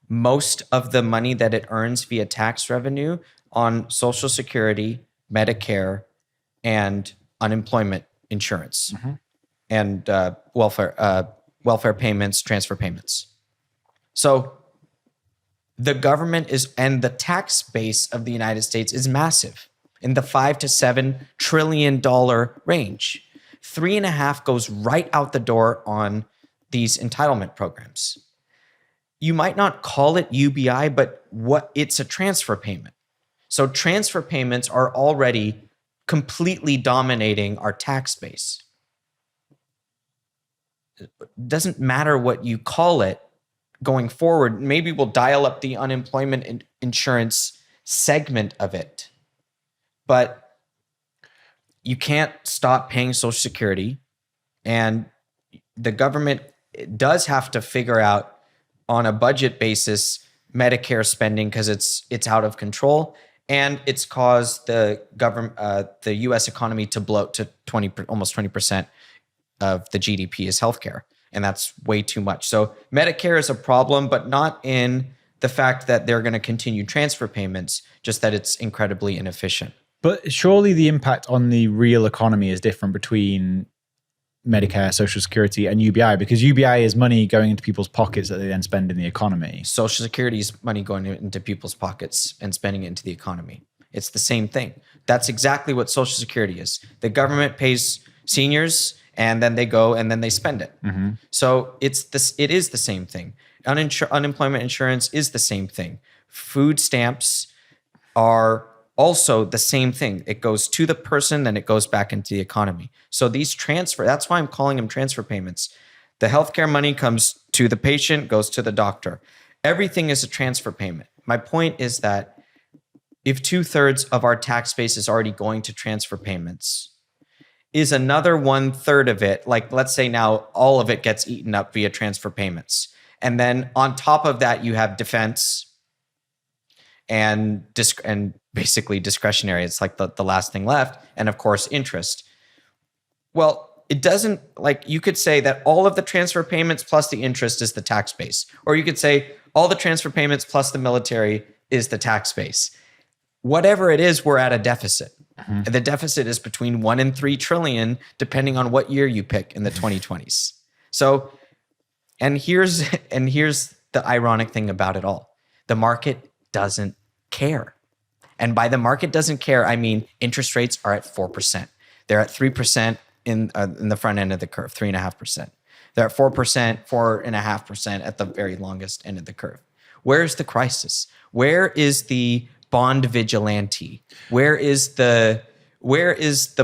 most of the money that it earns via tax revenue on Social Security, Medicare, and unemployment insurance, and welfare payments, transfer payments. So the government and the tax base of the United States is massive, in the $5 to $7 trillion range. 3.5 goes right out the door on these entitlement programs. You might not call it UBI, but it's a transfer payment. So transfer payments are already completely dominating our tax base. It doesn't matter what you call it going forward. Maybe we'll dial up the unemployment insurance segment of it, but you can't stop paying Social Security, and the government does have to figure out on a budget basis Medicare spending because it's out of control, and it's caused the U.S. economy to bloat to almost 20% of the GDP is healthcare, and that's way too much. So Medicare is a problem, but not in the fact that they're going to continue transfer payments, just that it's incredibly inefficient. But surely the impact on the real economy is different between Medicare, Social Security, and UBI, because UBI is money going into people's pockets that they then spend in the economy. Social Security is money going into people's pockets and spending it into the economy. It's the same thing. That's exactly what Social Security is. The government pays seniors and then they go and then they spend it. So it is the same thing. Unemployment insurance is the same thing. Food stamps are also the same thing. It goes to the person, then it goes back into the economy. So these that's why I'm calling them transfer payments. The healthcare money comes to the patient, goes to the doctor. Everything is a transfer payment. My point is that if 2/3 of our tax base is already going to transfer payments, is another 1/3 of it, like let's say now all of it gets eaten up via transfer payments. And then on top of that, you have defense and basically discretionary. It's like the last thing left. And of course, interest. Well, it doesn't, like, you could say that all of the transfer payments plus the interest is the tax base. Or you could say all the transfer payments plus the military is the tax base. Whatever it is, we're at a deficit. And the deficit is between 1 and 3 trillion, depending on what year you pick in the 2020s. So, and here's the ironic thing about it all. The market doesn't care. And by the market doesn't care, I mean interest rates are at 4%. They're at 3% in the front end of the curve, 3.5%. They're at 4%, 4.5% at the very longest end of the curve. Where's the crisis? Where is the bond vigilante? Where is the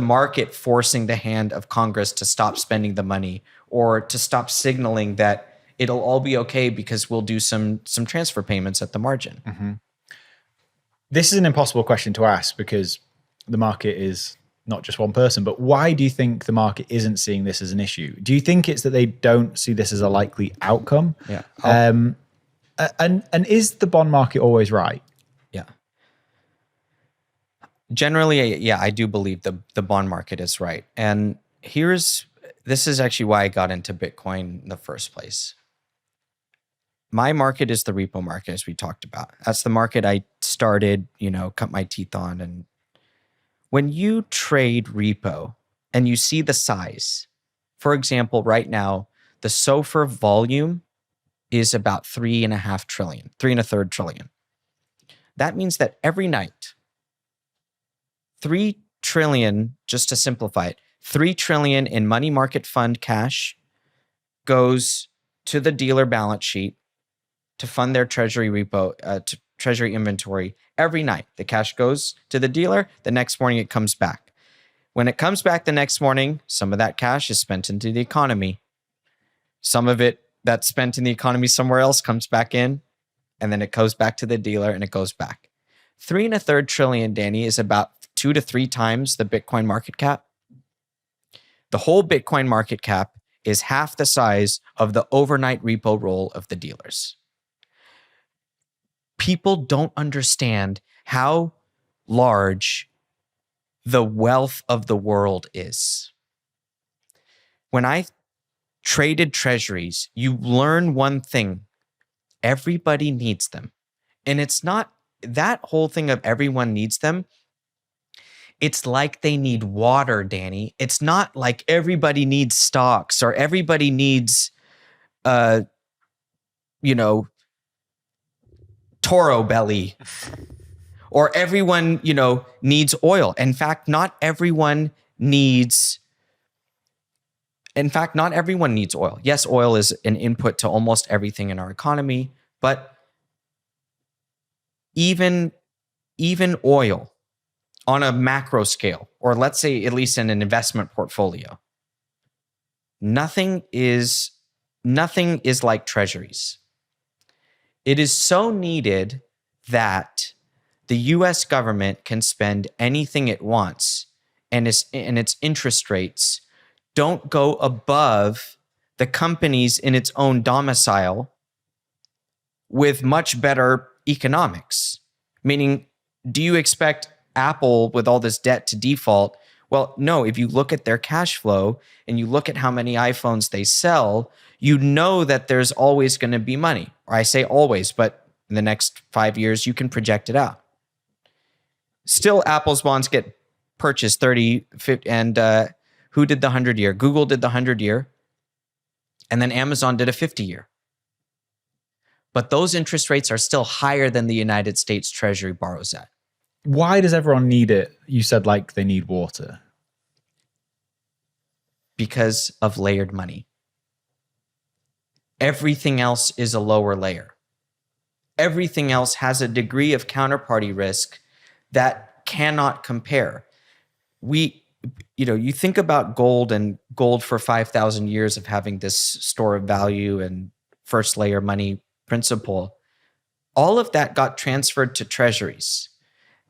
market forcing the hand of Congress to stop spending the money or to stop signaling that it'll all be okay because we'll do some transfer payments at the margin? This is an impossible question to ask because the market is not just one person, but why do you think the market isn't seeing this as an issue? Do you think it's that they don't see this as a likely outcome? Yeah. And is the bond market always right? Yeah. Generally, yeah, I do believe the bond market is right. And this is actually why I got into Bitcoin in the first place. My market is the repo market, as we talked about. That's the market I started, cut my teeth on. And when you trade repo and you see the size, for example, right now, the SOFR volume is about 3.5 trillion, 3.25 trillion. That means that every night, 3 trillion, just to simplify it, 3 trillion in money market fund cash goes to the dealer balance sheet to fund their treasury repo, to treasury inventory. Every night, the cash goes to the dealer. The next morning, it comes back. When it comes back the next morning, some of that cash is spent into the economy. Some of it that's spent in the economy somewhere else comes back in, and then it goes back to the dealer and it goes back. 3.25 trillion, Danny, is about 2 to 3 times the Bitcoin market cap. The whole Bitcoin market cap is half the size of the overnight repo roll of the dealers. People don't understand how large the wealth of the world is. When I traded treasuries, you learn one thing: everybody needs them. And it's not that whole thing of everyone needs them. It's like they need water, Danny. It's not like everybody needs stocks or everybody needs, Toro belly, or everyone, needs oil. In fact, not everyone needs oil. Yes, oil is an input to almost everything in our economy, but even oil on a macro scale, or let's say at least in an investment portfolio, nothing is like treasuries. It is so needed that the US government can spend anything it wants, and its interest rates don't go above the companies in its own domicile with much better economics. Meaning, do you expect Apple with all this debt to default? Well, no. If you look at their cash flow and you look at how many iPhones they sell, you know that there's always going to be money. Or I say always, but in the next 5 years, you can project it out. Still, Apple's bonds get purchased 30, 50, and who did the 100-year? Google did the 100-year, and then Amazon did a 50-year. But those interest rates are still higher than the United States Treasury borrows at. Why does everyone need it? You said like they need water. because of layered money. Everything else is a lower layer. Everything else has a degree of counterparty risk that cannot compare. You think about gold, and gold for 5,000 years of having this store of value and first layer money principle. All of that got transferred to treasuries.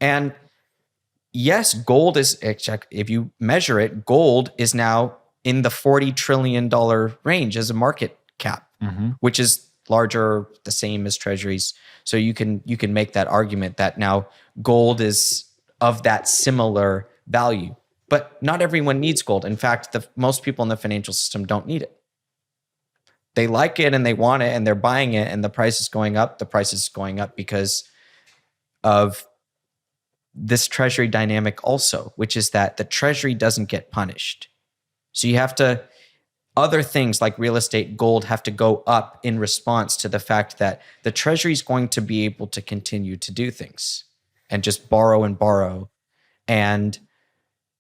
And yes, gold is, if you measure it, gold is now in the $40 trillion range as a market cap, which is larger, the same as treasuries. So you can make that argument that now gold is of that similar value. But not everyone needs gold. In fact, most people in the financial system don't need it. They like it and they want it and they're buying it, and the price is going up. The price is going up because of this treasury dynamic also, which is that the treasury doesn't get punished. So you have to, other things like real estate, gold have to go up in response to the fact that the treasury is going to be able to continue to do things and just borrow and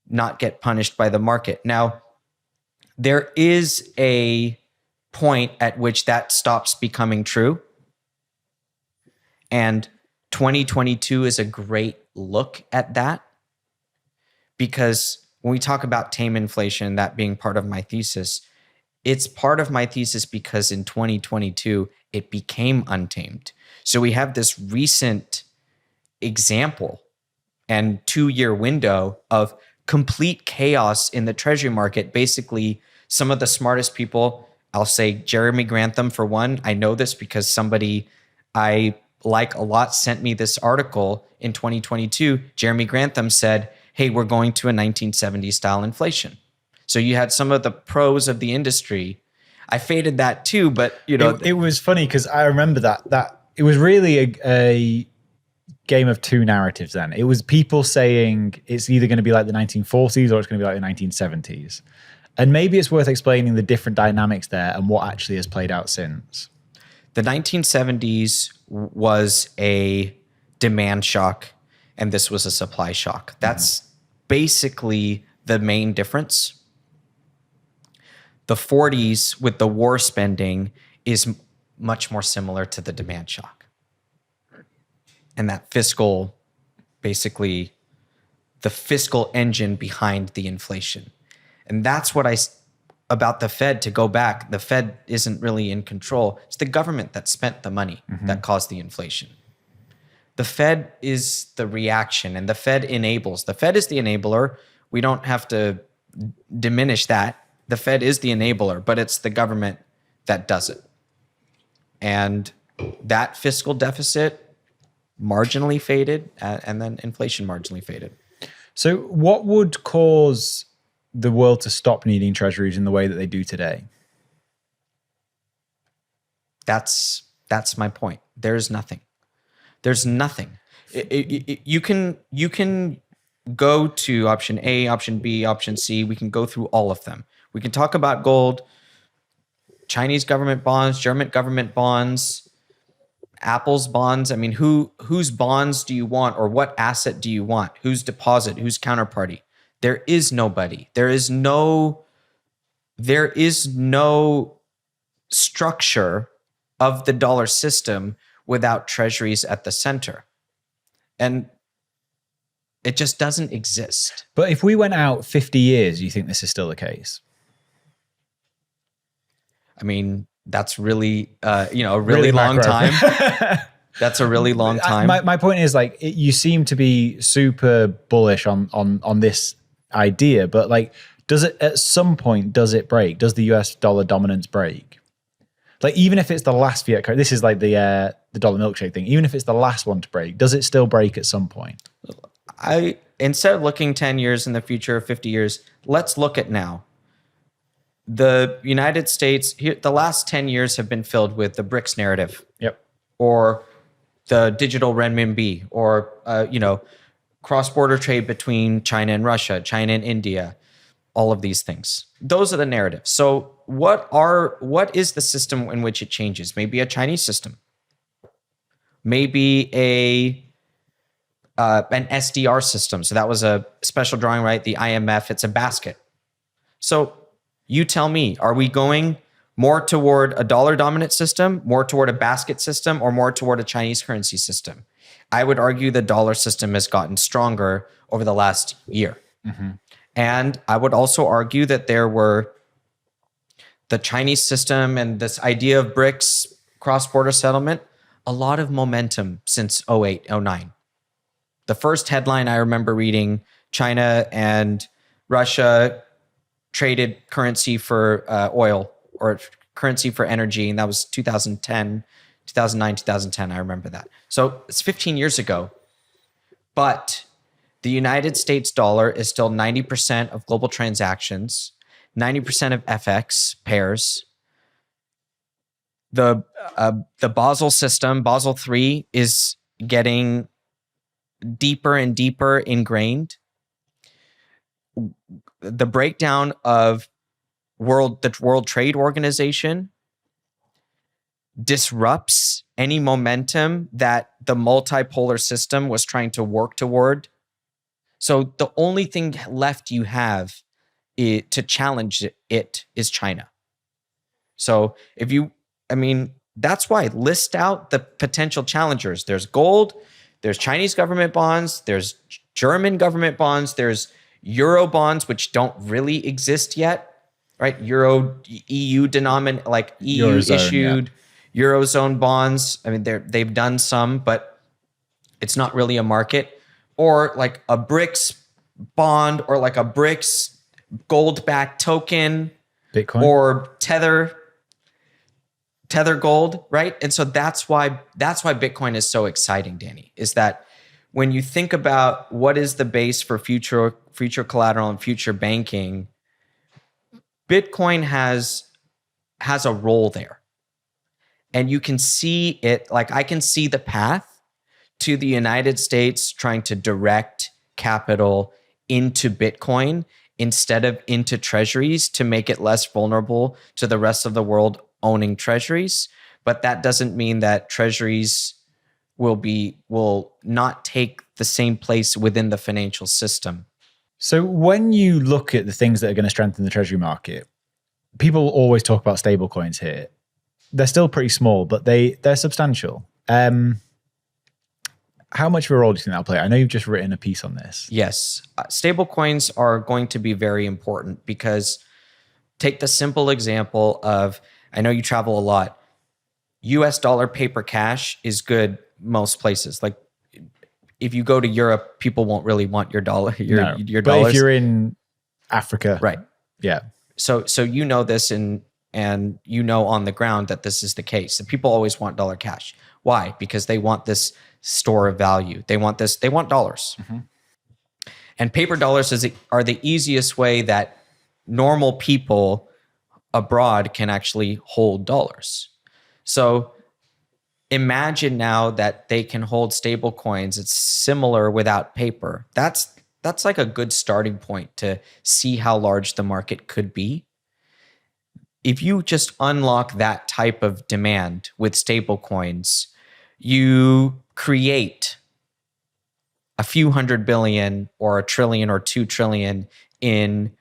not get punished by the market. Now, there is a point at which that stops becoming true. And 2022 is a great look at that, because when we talk about tame inflation, that being part of my thesis, it's part of my thesis because in 2022, it became untamed. So we have this recent example and 2-year window of complete chaos in the treasury market. Basically, some of the smartest people, I'll say Jeremy Grantham for one. I know this because somebody I like a lot sent me this article in 2022. Jeremy Grantham said, hey, we're going to a 1970s style inflation. So you had some of the pros of the industry. I faded that too, but it was funny because I remember that it was really a game of two narratives then. It was people saying it's either going to be like the 1940s or it's going to be like the 1970s. And maybe it's worth explaining the different dynamics there and what actually has played out since. The 1970s was a demand shock, and this was a supply shock. That's basically the main difference. The 40s with the war spending is much more similar to the demand shock. And that basically the fiscal engine behind the inflation. And that's what about the Fed, to go back, the Fed isn't really in control. It's the government that spent the money that caused the inflation. The Fed is the reaction, and the Fed enables. The Fed is the enabler. We don't have to diminish that. The Fed is the enabler, but it's the government that does it. And that fiscal deficit marginally faded, and then inflation marginally faded. So what would cause the world to stop needing treasuries in the way that they do today? That's my point. There's nothing. There's nothing. You can go to option A, option B, option C. We can go through all of them. We can talk about gold, Chinese government bonds, German government bonds, Apple's bonds. I mean, whose bonds do you want, or what asset do you want? Whose deposit? Whose counterparty? There is nobody. There is no structure of the dollar system without treasuries at the center. And it just doesn't exist. But if we went out 50 years, you think this is still the case? I mean, that's really, a really long time. That's a really long time. My point is, like, you seem to be super bullish on this idea, but like, does it at some point, does it break? Does the US dollar dominance break? Like, even if it's the last fiat currency, this is like the dollar milkshake thing. Even if it's the last one to break, does it still break at some point? Instead of looking 10 years in the future, 50 years, let's look at now. The United States, the last 10 years have been filled with the BRICS narrative. Yep. Or the digital renminbi, or cross-border trade between China and Russia, China and India, all of these things. Those are the narratives. So what is the system in which it changes? Maybe a Chinese system. Maybe an SDR system. So that was a special drawing right, the IMF, it's a basket. So You tell me, are we going more toward a dollar dominant system, more toward a basket system, or more toward a Chinese currency system? I would argue the dollar system has gotten stronger over the last year. And I would also argue that there were the Chinese system and this idea of BRICS cross-border settlement, a lot of momentum since 08, 09. The first headline I remember reading, China and Russia traded currency for oil or currency for energy, and that was 2010, 2009, 2010. I remember that. So it's 15 years ago. But the United States dollar is still 90% of global transactions, 90% of FX pairs. The Basel system, Basel III, is getting deeper and deeper ingrained. The breakdown of the World Trade Organization disrupts any momentum that the multipolar system was trying to work toward. So the only thing left you have to challenge it is China. So that's why list out the potential challengers. There's gold, there's Chinese government bonds, there's German government bonds, there's Euro bonds, which don't really exist yet, right? EU denominated, like EU Eurozone, issued Eurozone bonds. I mean, they've done some, but it's not really a market. Or like a BRICS bond, or like a BRICS gold-backed token, Bitcoin, or Tether gold, right? And so that's why Bitcoin is so exciting, Danny, is that when you think about what is the base for future collateral and future banking, Bitcoin has a role there. And you can see it, like I can see the path to the United States trying to direct capital into Bitcoin instead of into treasuries to make it less vulnerable to the rest of the world owning treasuries. But that doesn't mean that treasuries will not take the same place within the financial system. So when you look at the things that are going to strengthen the treasury market, people always talk about stablecoins here. They're still pretty small, but they're substantial. How much of a role do you think that'll play? I know you've just written a piece on this. Yes. Stablecoins are going to be very important because take the simple example of, I know you travel a lot. US dollar paper cash is good most places. Like if you go to Europe, people won't really want your dollar, your But dollars. if you're in Africa, right. Yeah. So you know this and you know on the ground that this is the case. And people always want dollar cash. Why? Because they want this store of value. They want dollars. Mm-hmm. And paper dollars are the easiest way that normal people abroad can actually hold dollars. So imagine now that they can hold stable coins. It's similar without paper. That's like a good starting point to see how large the market could be. If you just unlock that type of demand with stable coins, you create a few $100 billion or $1 trillion or $2 trillion in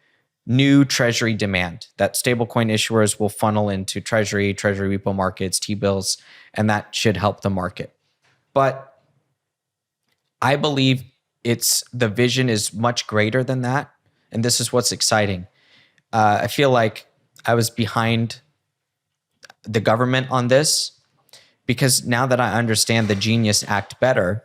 new treasury demand that stablecoin issuers will funnel into treasury repo markets, T-bills, and that should help the market. But I believe the vision is much greater than that. And this is what's exciting. I feel like I was behind the government on this because now that I understand the Genius Act better,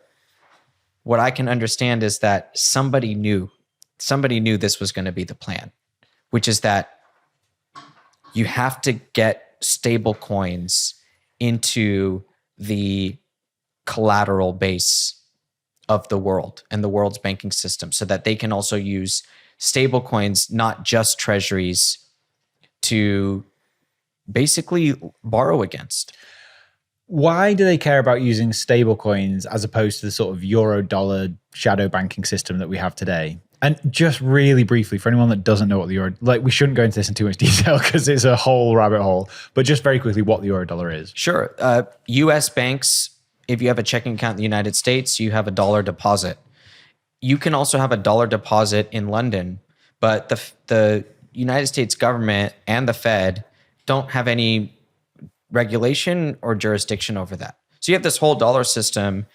what I can understand is that somebody knew this was going to be the plan, which is that you have to get stable coins into the collateral base of the world and the world's banking system so that they can also use stable coins, not just treasuries, to basically borrow against. Why do they care about using stable coins as opposed to the sort of euro dollar shadow banking system that we have today? And just really briefly, for anyone that doesn't know what the euro, like we shouldn't go into this in too much detail because it's a whole rabbit hole, but just very quickly what the euro dollar is. Sure. US banks, if you have a checking account in the United States, you have a dollar deposit. You can also have a dollar deposit in London, but the United States government and the Fed don't have any regulation or jurisdiction over that. So you have this whole dollar system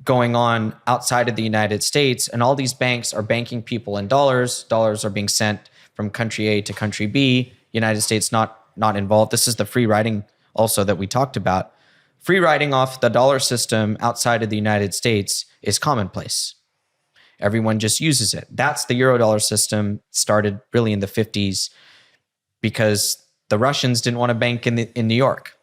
going on outside of the United States, and all these banks are banking people in dollars. Dollars are being sent from country A to country B. United States not involved. This is the free riding also that we talked about. Free riding off the dollar system outside of the United States is commonplace. Everyone just uses it. That's the Eurodollar system, started really in the 50s because the Russians didn't want to bank in New York,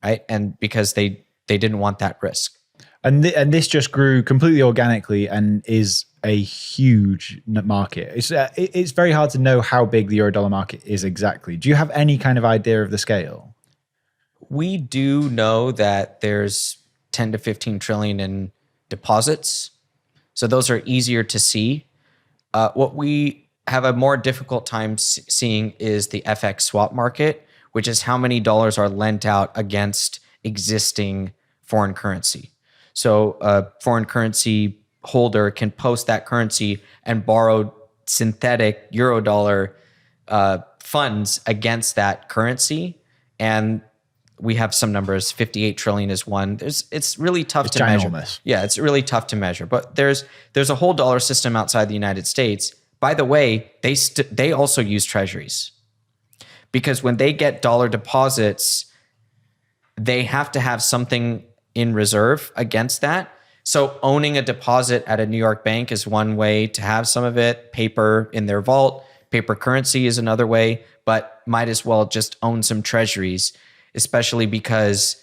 right? And because they didn't want that risk. And this just grew completely organically and is a huge market. It's very hard to know how big the Eurodollar market is exactly. Do you have any kind of idea of the scale? We do know that there's 10 to 15 trillion in deposits. So those are easier to see. What we have a more difficult time seeing is the FX swap market, which is how many dollars are lent out against existing foreign currency. So a foreign currency holder can post that currency and borrow synthetic Eurodollar funds against that currency. And we have some numbers. 58 trillion is one. It's really tough to measure. Yeah, it's really tough to measure. But there's a whole dollar system outside the United States. By the way, they also use treasuries, because when they get dollar deposits, they have to have something in reserve against that. So owning a deposit at a New York bank is one way to have some of it. Paper in their vault, paper currency is another way, but might as well just own some treasuries, especially because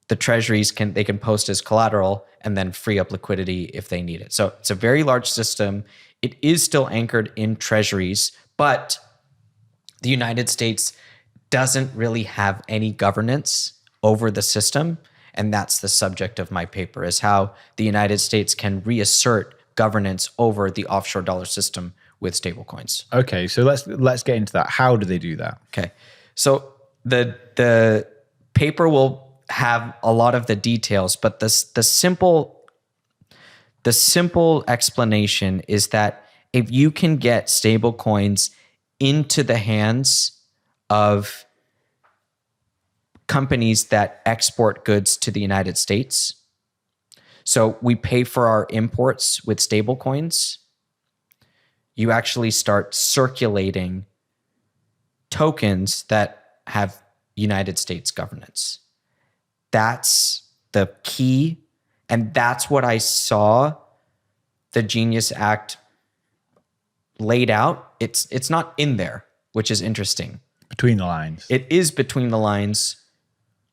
the treasuries can post as collateral and then free up liquidity if they need it. So it's a very large system. It is still anchored in treasuries, but the United States doesn't really have any governance over the system. And that's the subject of my paper, is how the United States can reassert governance over the offshore dollar system with stablecoins. Okay, so let's get into that. How do they do that? Okay, so the paper will have a lot of the details, but the simple explanation is that if you can get stablecoins into the hands of companies that export goods to the United States, so we pay for our imports with stablecoins, you actually start circulating tokens that have United States governance. That's the key, and that's what I saw the Genius Act laid out. It's not in there, which is interesting. Between the lines. It is between the lines,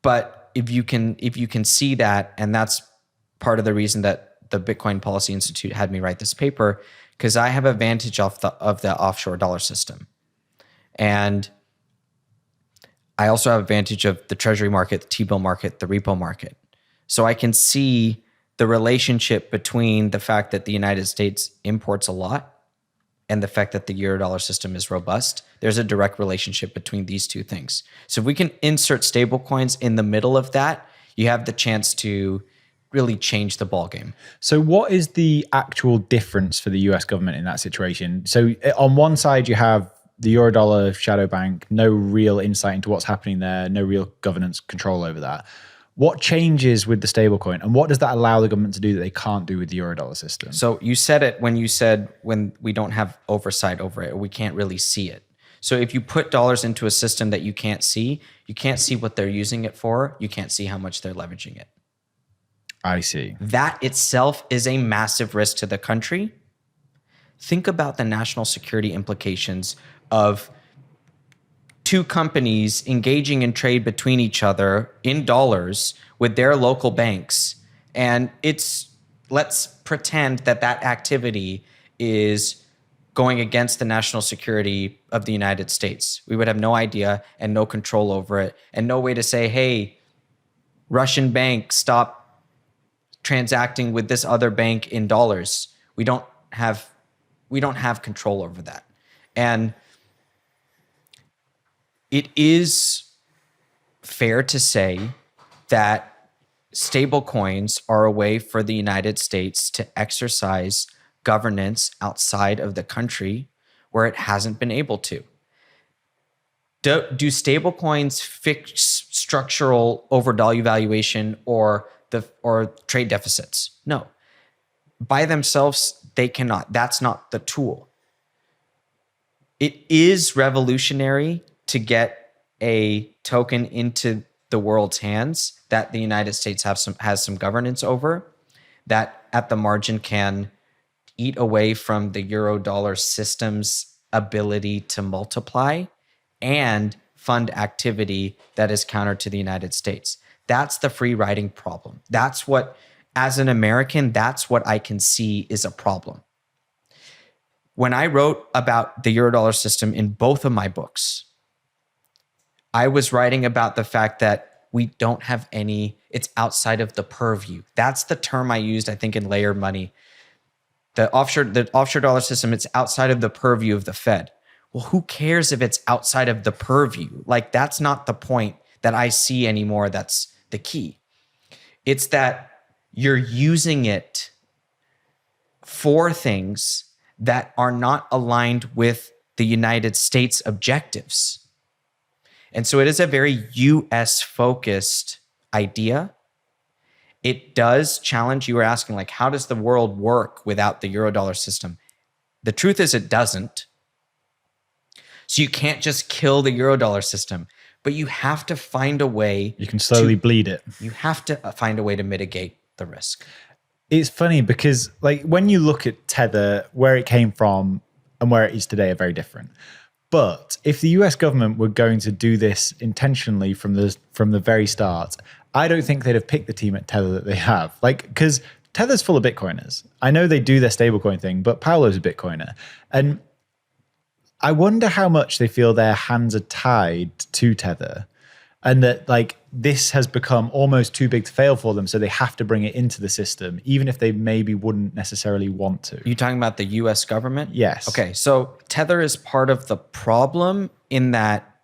but if you can see that, and that's part of the reason that the Bitcoin Policy Institute had me write this paper, because I have advantage of the offshore dollar system. And I also have advantage of the treasury market, the T-bill market, the repo market. So I can see the relationship between the fact that the United States imports a lot and the fact that the Eurodollar system is robust. There's a direct relationship between these two things. So if we can insert stablecoins in the middle of that, you have the chance to really change the ballgame. So what is the actual difference for the US government in that situation? So on one side, you have the Eurodollar shadow bank, no real insight into what's happening there, no real governance control over that. What changes with the stablecoin, and what does that allow the government to do that they can't do with the Eurodollar system? So you said it when you said when we don't have oversight over it, or we can't really see it. So if you put dollars into a system that you can't see what they're using it for, you can't see how much they're leveraging it. I see. That itself is a massive risk to the country. Think about the national security implications of two companies engaging in trade between each other in dollars with their local banks. And let's pretend that activity is going against the national security of the United States. We would have no idea and no control over it, and no way to say, hey, Russian bank, stop transacting with this other bank in dollars. We don't have control over that. And it is fair to say that stablecoins are a way for the United States to exercise governance outside of the country where it hasn't been able to. Do stablecoins fix structural overvalue valuation or trade deficits? No. By themselves, they cannot. That's not the tool. It is revolutionary to get a token into the world's hands that the United States has some governance over, that at the margin can eat away from the euro dollar system's ability to multiply and fund activity that is counter to the United States. That's the free riding problem. That's what, as an American, that's what I can see is a problem. When I wrote about the Eurodollar system in both of my books, I was writing about the fact that we don't have it's outside of the purview. That's the term I used, I think, in Layer Money. The offshore dollar system, it's outside of the purview of the Fed. Well, who cares if it's outside of the purview? Like, that's not the point that I see anymore. That's the key. It's that you're using it for things that are not aligned with the United States objectives. And so it is a very US focused idea. It does challenge, you were asking, like, how does the world work without the Eurodollar system? The truth is it doesn't. So you can't just kill the Eurodollar system, but you have to find a way. You can slowly bleed it. You have to find a way to mitigate the risk. It's funny because, like, when you look at Tether, where it came from and where it is today are very different. But if the US government were going to do this intentionally from the very start, I don't think they'd have picked the team at Tether that they have. Like, because Tether's full of Bitcoiners. I know they do their stablecoin thing, but Paolo's a Bitcoiner. And I wonder how much they feel their hands are tied to Tether, and that, like, this has become almost too big to fail for them, so they have to bring it into the system, even if they maybe wouldn't necessarily want to. You talking about the US government? Yes. Okay, so Tether is part of the problem in that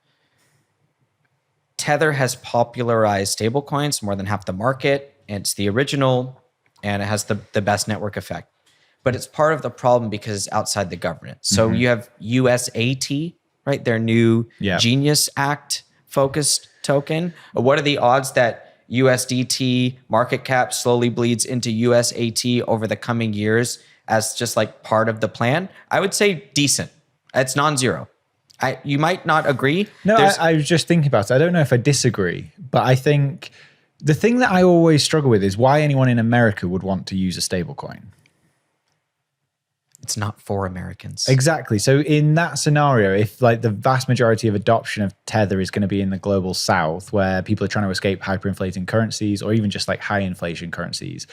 Tether has popularized stablecoins, more than half the market, and it's the original, and it has the best network effect. But it's part of the problem because it's outside the governance. So you have USAT, right? Their new Genius Act focused token. What are the odds that USDT market cap slowly bleeds into USAT over the coming years as just like part of the plan? I would say decent. It's non-zero. You might not agree. No, I was just thinking about it. I don't know if I disagree, but I think the thing that I always struggle with is why anyone in America would want to use a stablecoin. It's not for Americans. Exactly. So in that scenario, if, like, the vast majority of adoption of Tether is going to be in the global south, where people are trying to escape hyperinflating currencies or even just like high inflation currencies,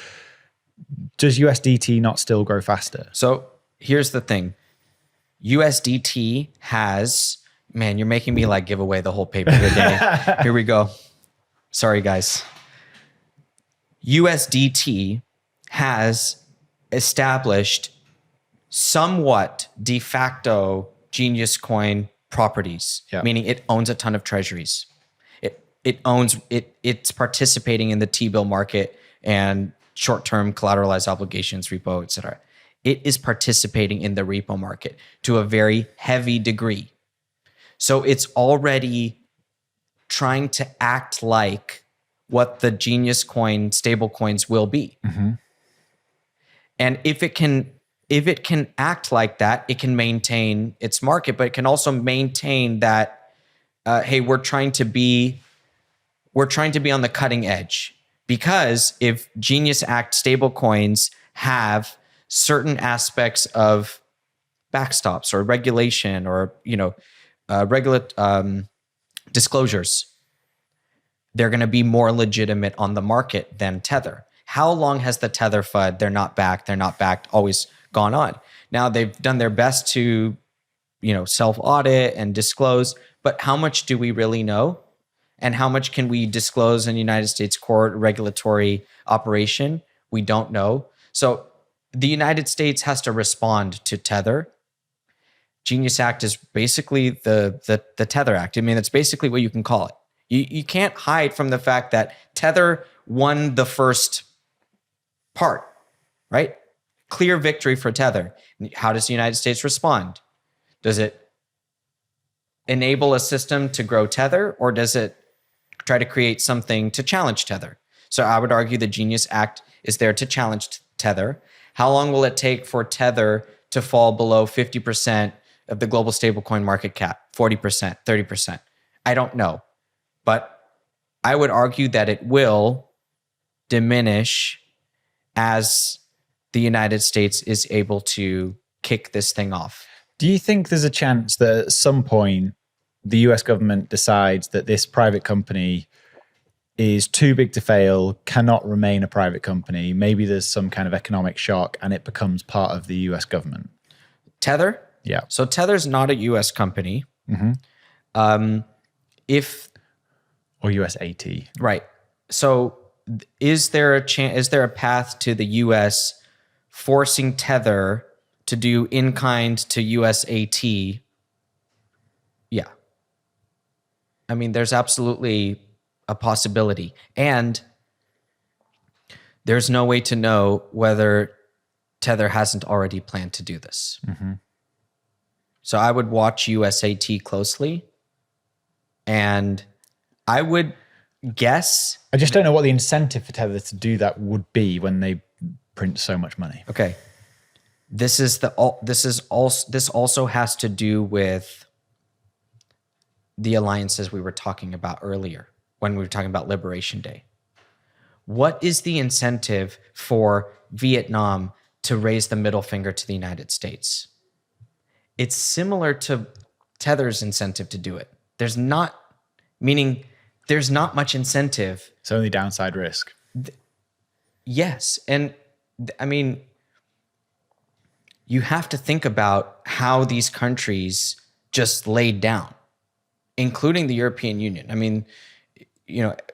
does USDT not still grow faster? So here's the thing. USDT has, man, you're making me like give away the whole paper today. Here we go. Sorry, guys. USDT has established somewhat de facto genius coin properties, meaning it owns a ton of treasuries. It's participating in the T-bill market and short-term collateralized obligations, repo, et cetera. It is participating in the repo market to a very heavy degree. So it's already trying to act like what the genius coin stable coins will be. And if it can act like that, it can maintain its market, but it can also maintain that, hey, we're trying to be on the cutting edge. Because if Genius Act stablecoins have certain aspects of backstops or regulation or disclosures, they're going to be more legitimate on the market than Tether. How long has the Tether FUD, they're not backed, always gone on? Now they've done their best to, self-audit and disclose, but how much do we really know? And how much can we disclose in United States court regulatory operation? We don't know. So the United States has to respond to Tether. Genius Act is basically the Tether Act. I mean, that's basically what you can call it. You can't hide from the fact that Tether won the first part, right? Clear victory for Tether. How does the United States respond? Does it enable a system to grow Tether, or does it try to create something to challenge Tether? So I would argue the Genius Act is there to challenge Tether. How long will it take for Tether to fall below 50% of the global stablecoin market cap? 40%, 30%? I don't know. But I would argue that it will diminish as the United States is able to kick this thing off. Do you think there's a chance that at some point the US government decides that this private company is too big to fail, cannot remain a private company? Maybe there's some kind of economic shock and it becomes part of the US government. Tether? Yeah. So Tether's not a US company. Or USAT. Right. So is there a path to the US forcing Tether to do in kind to USAT? Yeah. I mean, there's absolutely a possibility. And there's no way to know whether Tether hasn't already planned to do this. So I would watch USAT closely, and I would guess. I just don't know what the incentive for Tether to do that would be when they print so much money. Okay. This also has to do with the alliances we were talking about earlier when we were talking about Liberation Day. What is the incentive for Vietnam to raise the middle finger to the United States? It's similar to Tether's incentive to do it. There's not much incentive. It's only downside risk. Yes. And I mean, you have to think about how these countries just laid down, including the European Union. I mean,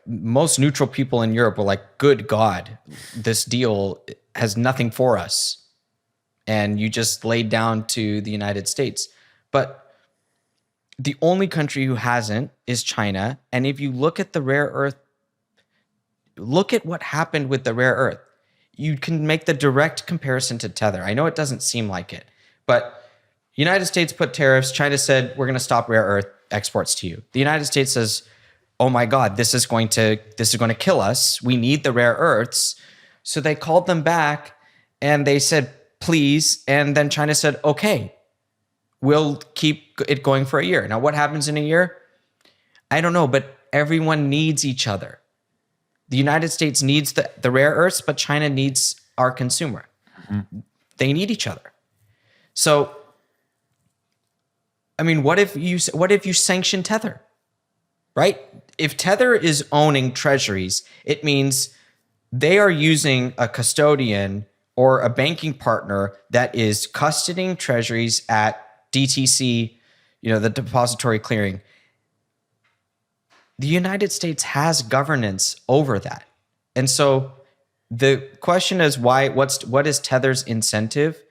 most neutral people in Europe were like, good God, this deal has nothing for us. And you just laid down to the United States. But the only country who hasn't is China. And if you look at the rare earth, look at what happened with the rare earth. You can make the direct comparison to Tether. I know it doesn't seem like it, but United States put tariffs. China said, we're going to stop rare earth exports to you. The United States says, oh my God, this is going to kill us. We need the rare earths. So they called them back and they said, please. And then China said, okay, we'll keep it going for a year. Now, what happens in a year? I don't know, but everyone needs each other. The United States needs the rare earths, but China needs our consumer. They need each other. So, I mean, what if you sanction Tether, right? If Tether is owning treasuries, it means they are using a custodian or a banking partner that is custodying treasuries at DTC, the depository clearing. The United States has governance over that. And so the question is what is Tether's incentive?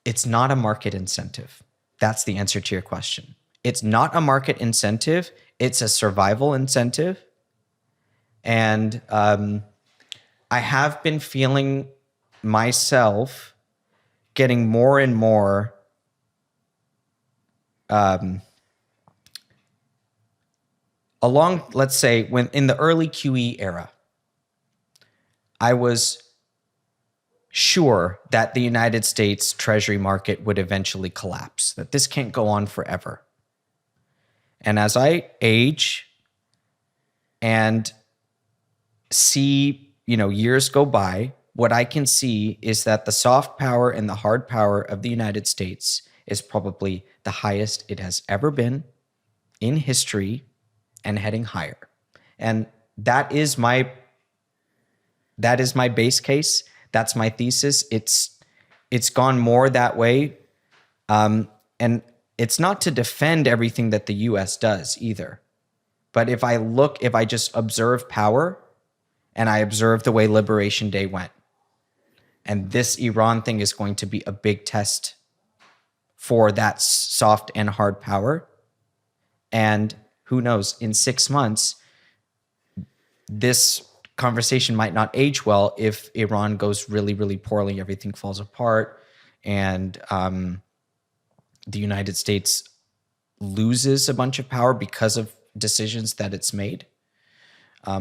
It's not a market incentive. That's the answer to your question. It's not a market incentive. It's a survival incentive. And I have been feeling myself getting more and more along, let's say, when in the early QE era, I was sure that the United States Treasury market would eventually collapse, that this can't go on forever. And as I age and see, years go by, what I can see is that the soft power and the hard power of the United States is probably the highest it has ever been in history and heading higher. And that is my base case. That's my thesis. It's gone more that way. And it's not to defend everything that the US does either. But if I just observe power and I observe the way Liberation Day went, and this Iran thing is going to be a big test for that soft and hard power. And who knows, in 6 months, this conversation might not age well if Iran goes really, really poorly, everything falls apart, and the United States loses a bunch of power because of decisions that it's made,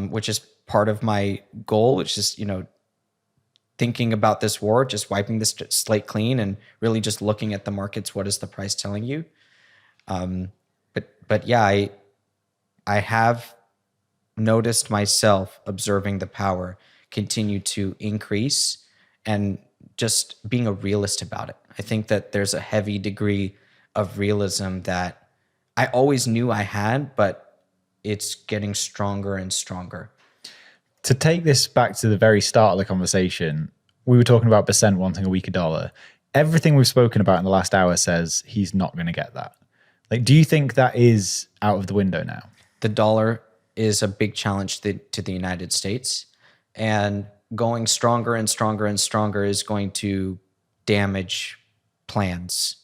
which is part of my goal, which is, thinking about this war, just wiping this slate clean and really just looking at the markets. What is the price telling you? But yeah, I have noticed myself observing the power continue to increase and just being a realist about it. I think that there's a heavy degree of realism that I always knew I had, but it's getting stronger and stronger. To take this back to the very start of the conversation, we were talking about Percent wanting a weaker dollar. Everything we've spoken about in the last hour says he's not going to get that. Like, do you think that is out of the window now? The dollar is a big challenge to the United States, and going stronger and stronger and stronger is going to damage plans.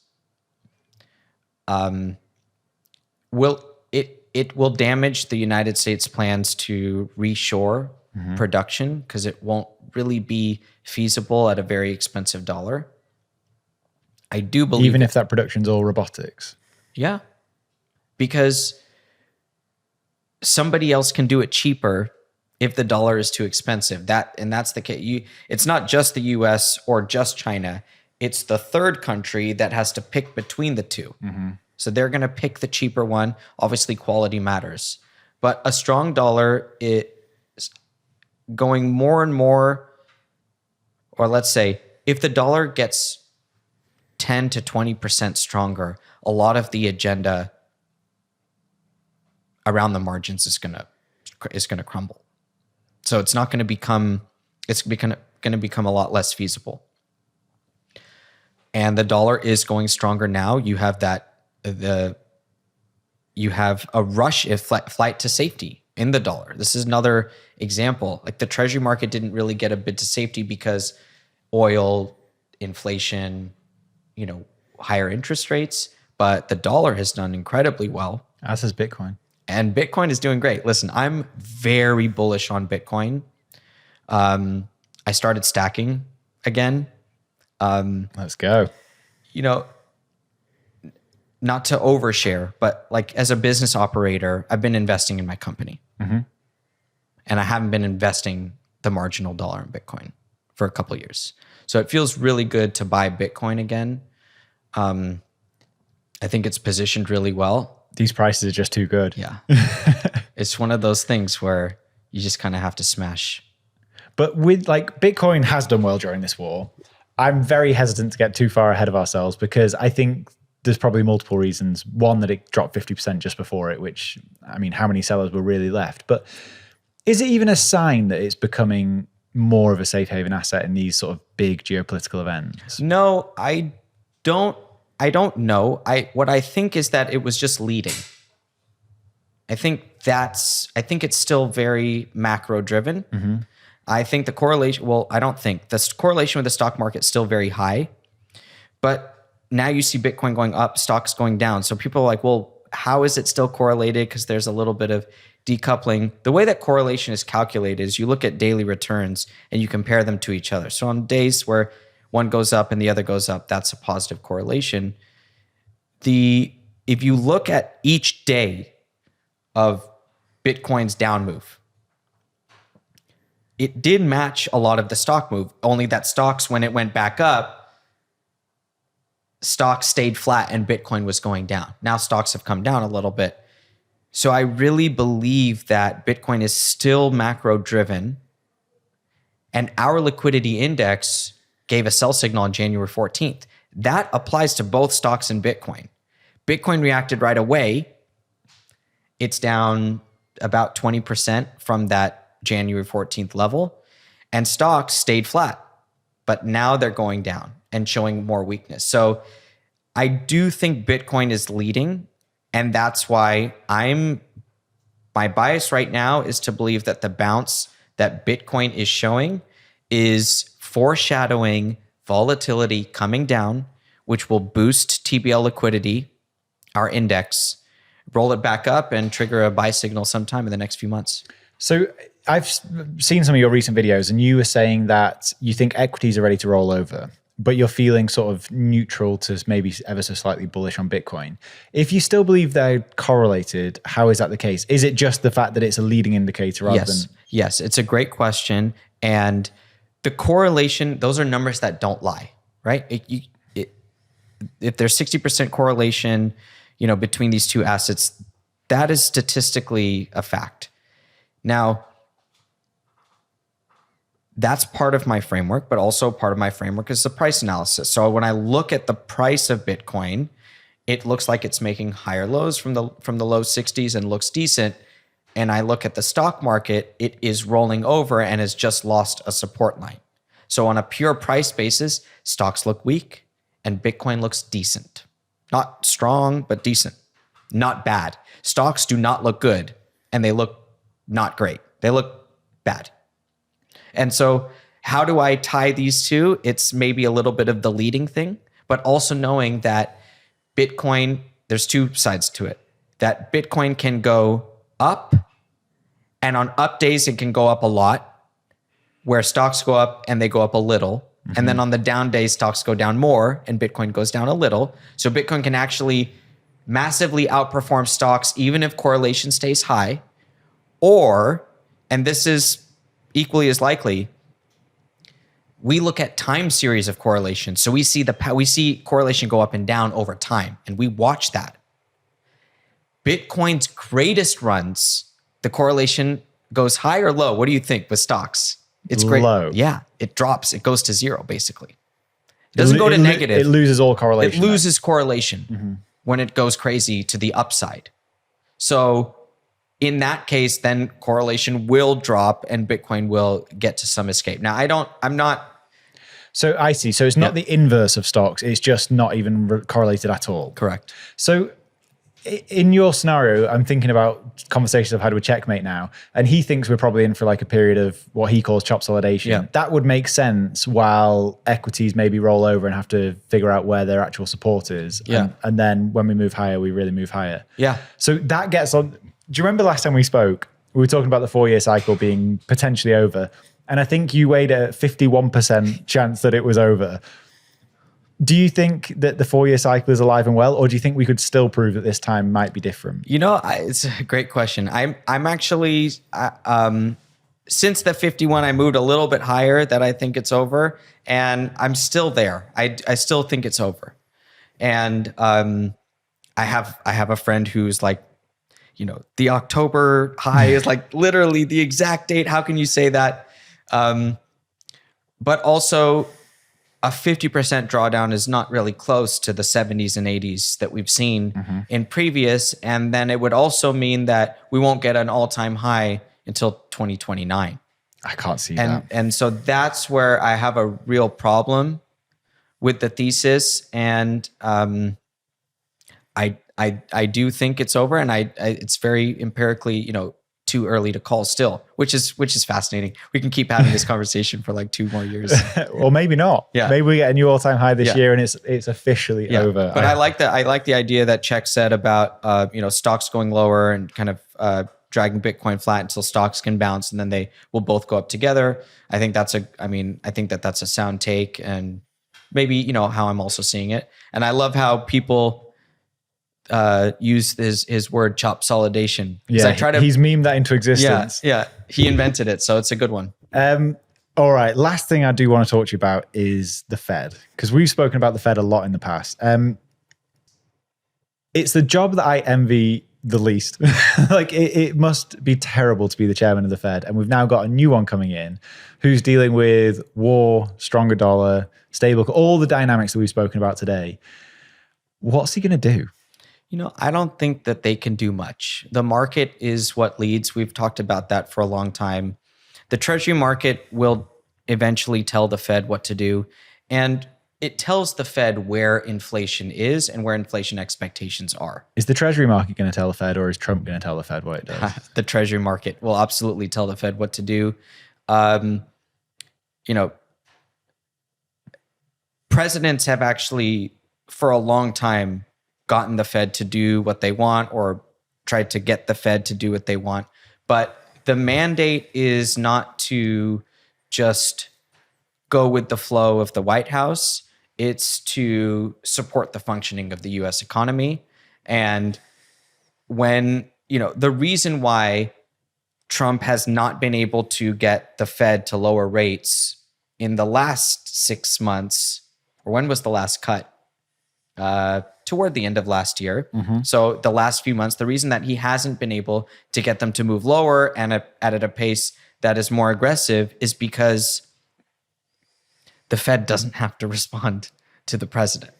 It will damage the United States plans to reshore production because it won't really be feasible at a very expensive dollar. I do believe even if that production's all robotics. Yeah, because somebody else can do it cheaper if the dollar is too expensive. That's the case. It's not just the US or just China. It's the third country that has to pick between the two. So they're going to pick the cheaper one. Obviously, quality matters. But a strong dollar is going more and more, or let's say, if the dollar gets 10 to 20% stronger, a lot of the agenda around the margins is going to crumble. So it's not going to become, it's going to become a lot less feasible. And the dollar is going stronger now. You have you have a rush, flight to safety in the dollar. This is another example. Like the treasury market didn't really get a bid to safety because oil, inflation, higher interest rates, but the dollar has done incredibly well. As has Bitcoin. And Bitcoin is doing great. Listen, I'm very bullish on Bitcoin. I started stacking again. Let's go. Not to overshare, but like as a business operator, I've been investing in my company. And I haven't been investing the marginal dollar in Bitcoin for a couple of years. So it feels really good to buy Bitcoin again. I think it's positioned really well. These prices are just too good. Yeah. It's one of those things where you just kind of have to smash. But with Bitcoin has done well during this war. I'm very hesitant to get too far ahead of ourselves because I think there's probably multiple reasons. One, that it dropped 50% just before it, which, I mean, how many sellers were really left? But is it even a sign that it's becoming more of a safe haven asset in these sort of big geopolitical events? No, I don't know. What I think is that it was just leading. I think it's still very macro driven. I think the correlation, the correlation with the stock market is still very high, but now you see Bitcoin going up, stocks going down. So people are like, well, how is it still correlated? Because there's a little bit of decoupling. The way that correlation is calculated is you look at daily returns and you compare them to each other. So on days where one goes up and the other goes up, that's a positive correlation. If you look at each day of Bitcoin's down move, it did match a lot of the stock move, only that stocks, when it went back up, stocks stayed flat and Bitcoin was going down. Now stocks have come down a little bit. So I really believe that Bitcoin is still macro driven, and our liquidity index gave a sell signal on January 14th. That applies to both stocks and Bitcoin. Bitcoin reacted right away. It's down about 20% from that January 14th level, and stocks stayed flat, but now they're going down and showing more weakness. So I do think Bitcoin is leading, and that's why my bias right now is to believe that the bounce that Bitcoin is showing is foreshadowing volatility coming down, which will boost TBL liquidity, our index, roll it back up and trigger a buy signal sometime in the next few months. So I've seen some of your recent videos and you were saying that you think equities are ready to roll over. but you're feeling sort of neutral to maybe ever so slightly bullish on Bitcoin. If you still believe they're correlated, how is that the case? Is it just the fact that it's a leading indicator rather than... Yes, it's a great question. And the correlation, those are numbers that don't lie, right? If there's 60% correlation, between these two assets, that is statistically a fact. Now, that's part of my framework, but also part of my framework is the price analysis. So when I look at the price of Bitcoin, it looks like it's making higher lows from the low 60s and looks decent. And I look at the stock market, it is rolling over and has just lost a support line. So on a pure price basis, stocks look weak and Bitcoin looks decent. Not strong, but decent. Not bad. Stocks do not look good and they look not great. They look bad. And so how do I tie these two? It's maybe a little bit of the leading thing, but also knowing that Bitcoin, there's two sides to it. That Bitcoin can go up, and on up days, it can go up a lot, where stocks go up and they go up a little. Mm-hmm. And then on the down days, stocks go down more and Bitcoin goes down a little. So Bitcoin can actually massively outperform stocks, even if correlation stays high. Or, and this is equally as likely, we look at time series of correlation. So we see correlation go up and down over time, and we watch that. Bitcoin's greatest runs, the correlation goes high or low. What do you think with stocks? It's great. Low. Yeah, it drops. It goes to zero, basically. It doesn't go to negative. It loses all correlation. It loses correlation when it goes crazy to the upside. So in that case, then correlation will drop and Bitcoin will get to some escape. Now, I'm not. So I see. So it's not the inverse of stocks. It's just not even correlated at all. Correct. So in your scenario, I'm thinking about conversations I've had with Checkmate now, and he thinks we're probably in for like a period of what he calls chop solidation. Yeah. That would make sense while equities maybe roll over and have to figure out where their actual support is. Yeah. And then when we move higher, we really move higher. Yeah. So that gets on. Do you remember last time we spoke? We were talking about the 4-year cycle being potentially over. And I think you weighed a 51% chance that it was over. Do you think that the 4-year cycle is alive and well, or do you think we could still prove that this time might be different? It's a great question. I'm actually, since the 51, I moved a little bit higher that I think it's over, and I'm still there. I still think it's over. And I have a friend who's like, the October high is like literally the exact date. How can you say that? But also a 50% drawdown is not really close to the 70s and 80s that we've seen in previous. And then it would also mean that we won't get an all-time high until 2029. I can't see that. And so that's where I have a real problem with the thesis. And I do think it's over, and it's very empirically, too early to call still, which is fascinating. We can keep having this conversation for like 2 more years. Or maybe not. Yeah. Maybe we get a new all-time high this year and it's officially over. But I like the idea that Czech said about stocks going lower and kind of dragging Bitcoin flat until stocks can bounce, and then they will both go up together. I think that's a sound take, and maybe how I'm also seeing it. And I love how people use his word chop solidation. Yeah, he's memed that into existence. Yeah, he invented it, so it's a good one. All right, last thing I do want to talk to you about is the Fed, because we've spoken about the Fed a lot in the past. It's the job that I envy the least. Like it must be terrible to be the chairman of the Fed, and we've now got a new one coming in who's dealing with war, stronger dollar, stable, all the dynamics that we've spoken about today. What's he going to do? I don't think that they can do much. The market is what leads. We've talked about that for a long time. The treasury market will eventually tell the Fed what to do. And it tells the Fed where inflation is and where inflation expectations are. Is the treasury market going to tell the Fed, or is Trump going to tell the Fed what it does? The treasury market will absolutely tell the Fed what to do. Presidents have actually, for a long time, gotten the Fed to do what they want, or tried to get the Fed to do what they want. But the mandate is not to just go with the flow of the White House, it's to support the functioning of the US economy. And when, the reason why Trump has not been able to get the Fed to lower rates in the last 6 months, or when was the last cut? Toward the end of last year. So the last few months, the reason that he hasn't been able to get them to move lower and at a pace that is more aggressive is because the Fed doesn't have to respond to the president.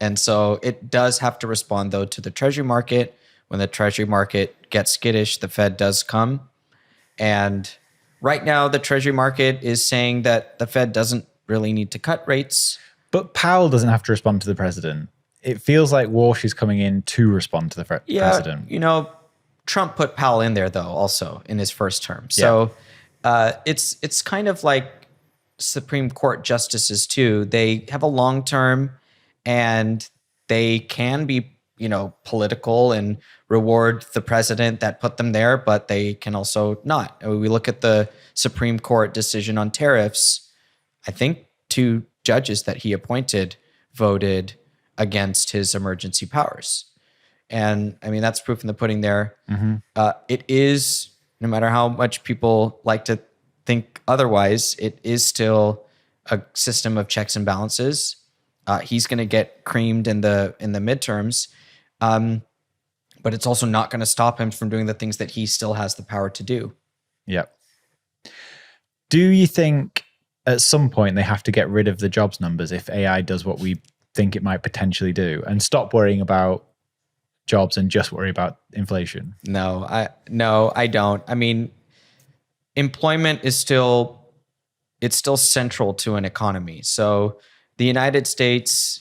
And so it does have to respond, though, to the Treasury market. When the Treasury market gets skittish, the Fed does come. And right now, the Treasury market is saying that the Fed doesn't really need to cut rates. But Powell doesn't have to respond to the president. It feels like Walsh is coming in to respond to the president. Trump put Powell in there, though, also in his first term. So it's kind of like Supreme Court justices, too. They have a long term and they can be, political and reward the president that put them there, but they can also not. And we look at the Supreme Court decision on tariffs. I think 2 judges that he appointed voted against his emergency powers. And I mean, that's proof in the pudding there. It is, no matter how much people like to think otherwise, it is still a system of checks and balances. He's going to get creamed in the midterms. But it's also not going to stop him from doing the things that he still has the power to do. Yep. Do you think at some point they have to get rid of the jobs numbers if AI does what we think it might potentially do and stop worrying about jobs and just worry about inflation? No, I don't. I mean, employment is still central to an economy. So the United States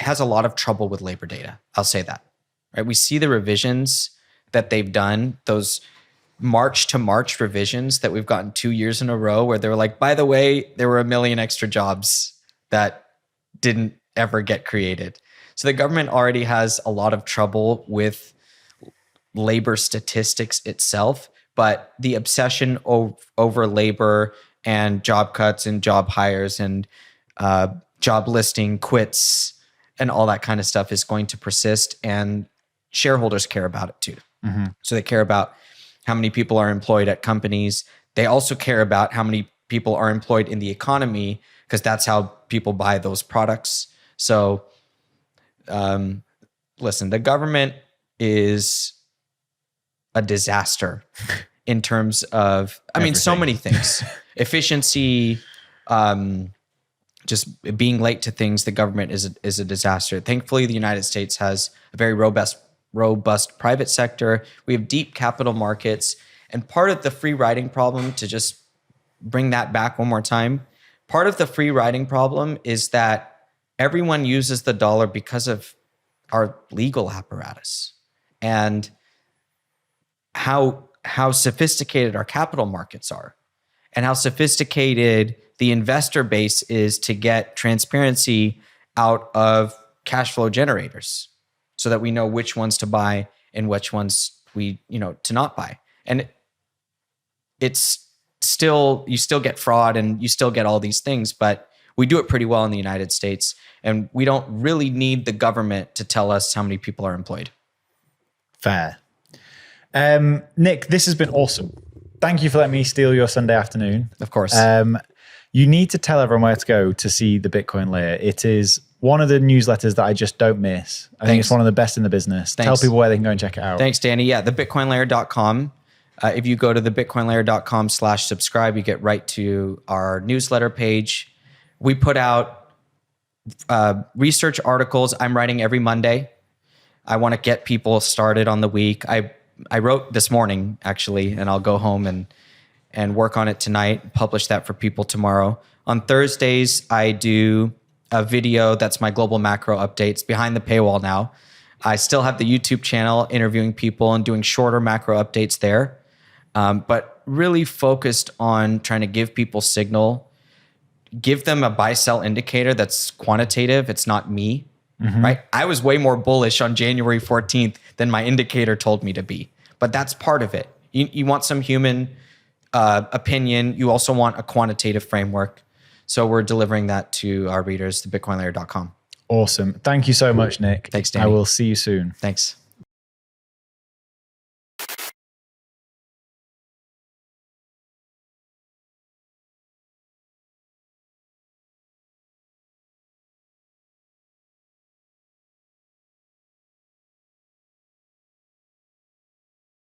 has a lot of trouble with labor data. I'll say that. Right? We see the revisions that they've done, those March to March revisions that we've gotten 2 years in a row where they were like, by the way, there were 1 million extra jobs that didn't ever get created. So the government already has a lot of trouble with labor statistics itself, but the obsession over labor and job cuts and job hires and job listing quits and all that kind of stuff is going to persist, and shareholders care about it too. So they care about how many people are employed at companies. They also care about how many people are employed in the economy because that's how people buy those products. So listen, the government is a disaster in terms of, so many things. Efficiency, just being late to things. The government is a disaster. Thankfully, the United States has a very robust private sector. We have deep capital markets. And part of the free riding problem, to just bring that back one more time, part of the free riding problem is that everyone uses the dollar because of our legal apparatus and how sophisticated our capital markets are and how sophisticated the investor base is to get transparency out of cash flow generators so that we know which ones to buy and which ones to not buy. And it's still, you still get fraud and you still get all these things, but we do it pretty well in the United States. And we don't really need the government to tell us how many people are employed. Fair. Nik, this has been awesome. Thank you for letting me steal your Sunday afternoon. Of course. You need to tell everyone where to go to see the Bitcoin Layer. It is one of the newsletters that I just don't miss. I think it's one of the best in the business. Thanks. Tell people where they can go and check it out. Thanks, Danny. Yeah, thebitcoinlayer.com. If you go to thebitcoinlayer.com/subscribe, you get right to our newsletter page. We put out research articles I'm writing every Monday. I want to get people started on the week. I wrote this morning, actually, and I'll go home and work on it tonight, publish that for people tomorrow. On Thursdays, I do a video that's my global macro updates behind the paywall now. I still have the YouTube channel interviewing people and doing shorter macro updates there, but really focused on trying to give people signal, give them a buy-sell indicator that's quantitative. It's not me, right? I was way more bullish on January 14th than my indicator told me to be, but that's part of it. You want some human opinion. You also want a quantitative framework. So we're delivering that to our readers to bitcoinlayer.com. Awesome. Thank you so much, Nick. Thanks, Danny. I will see you soon. Thanks.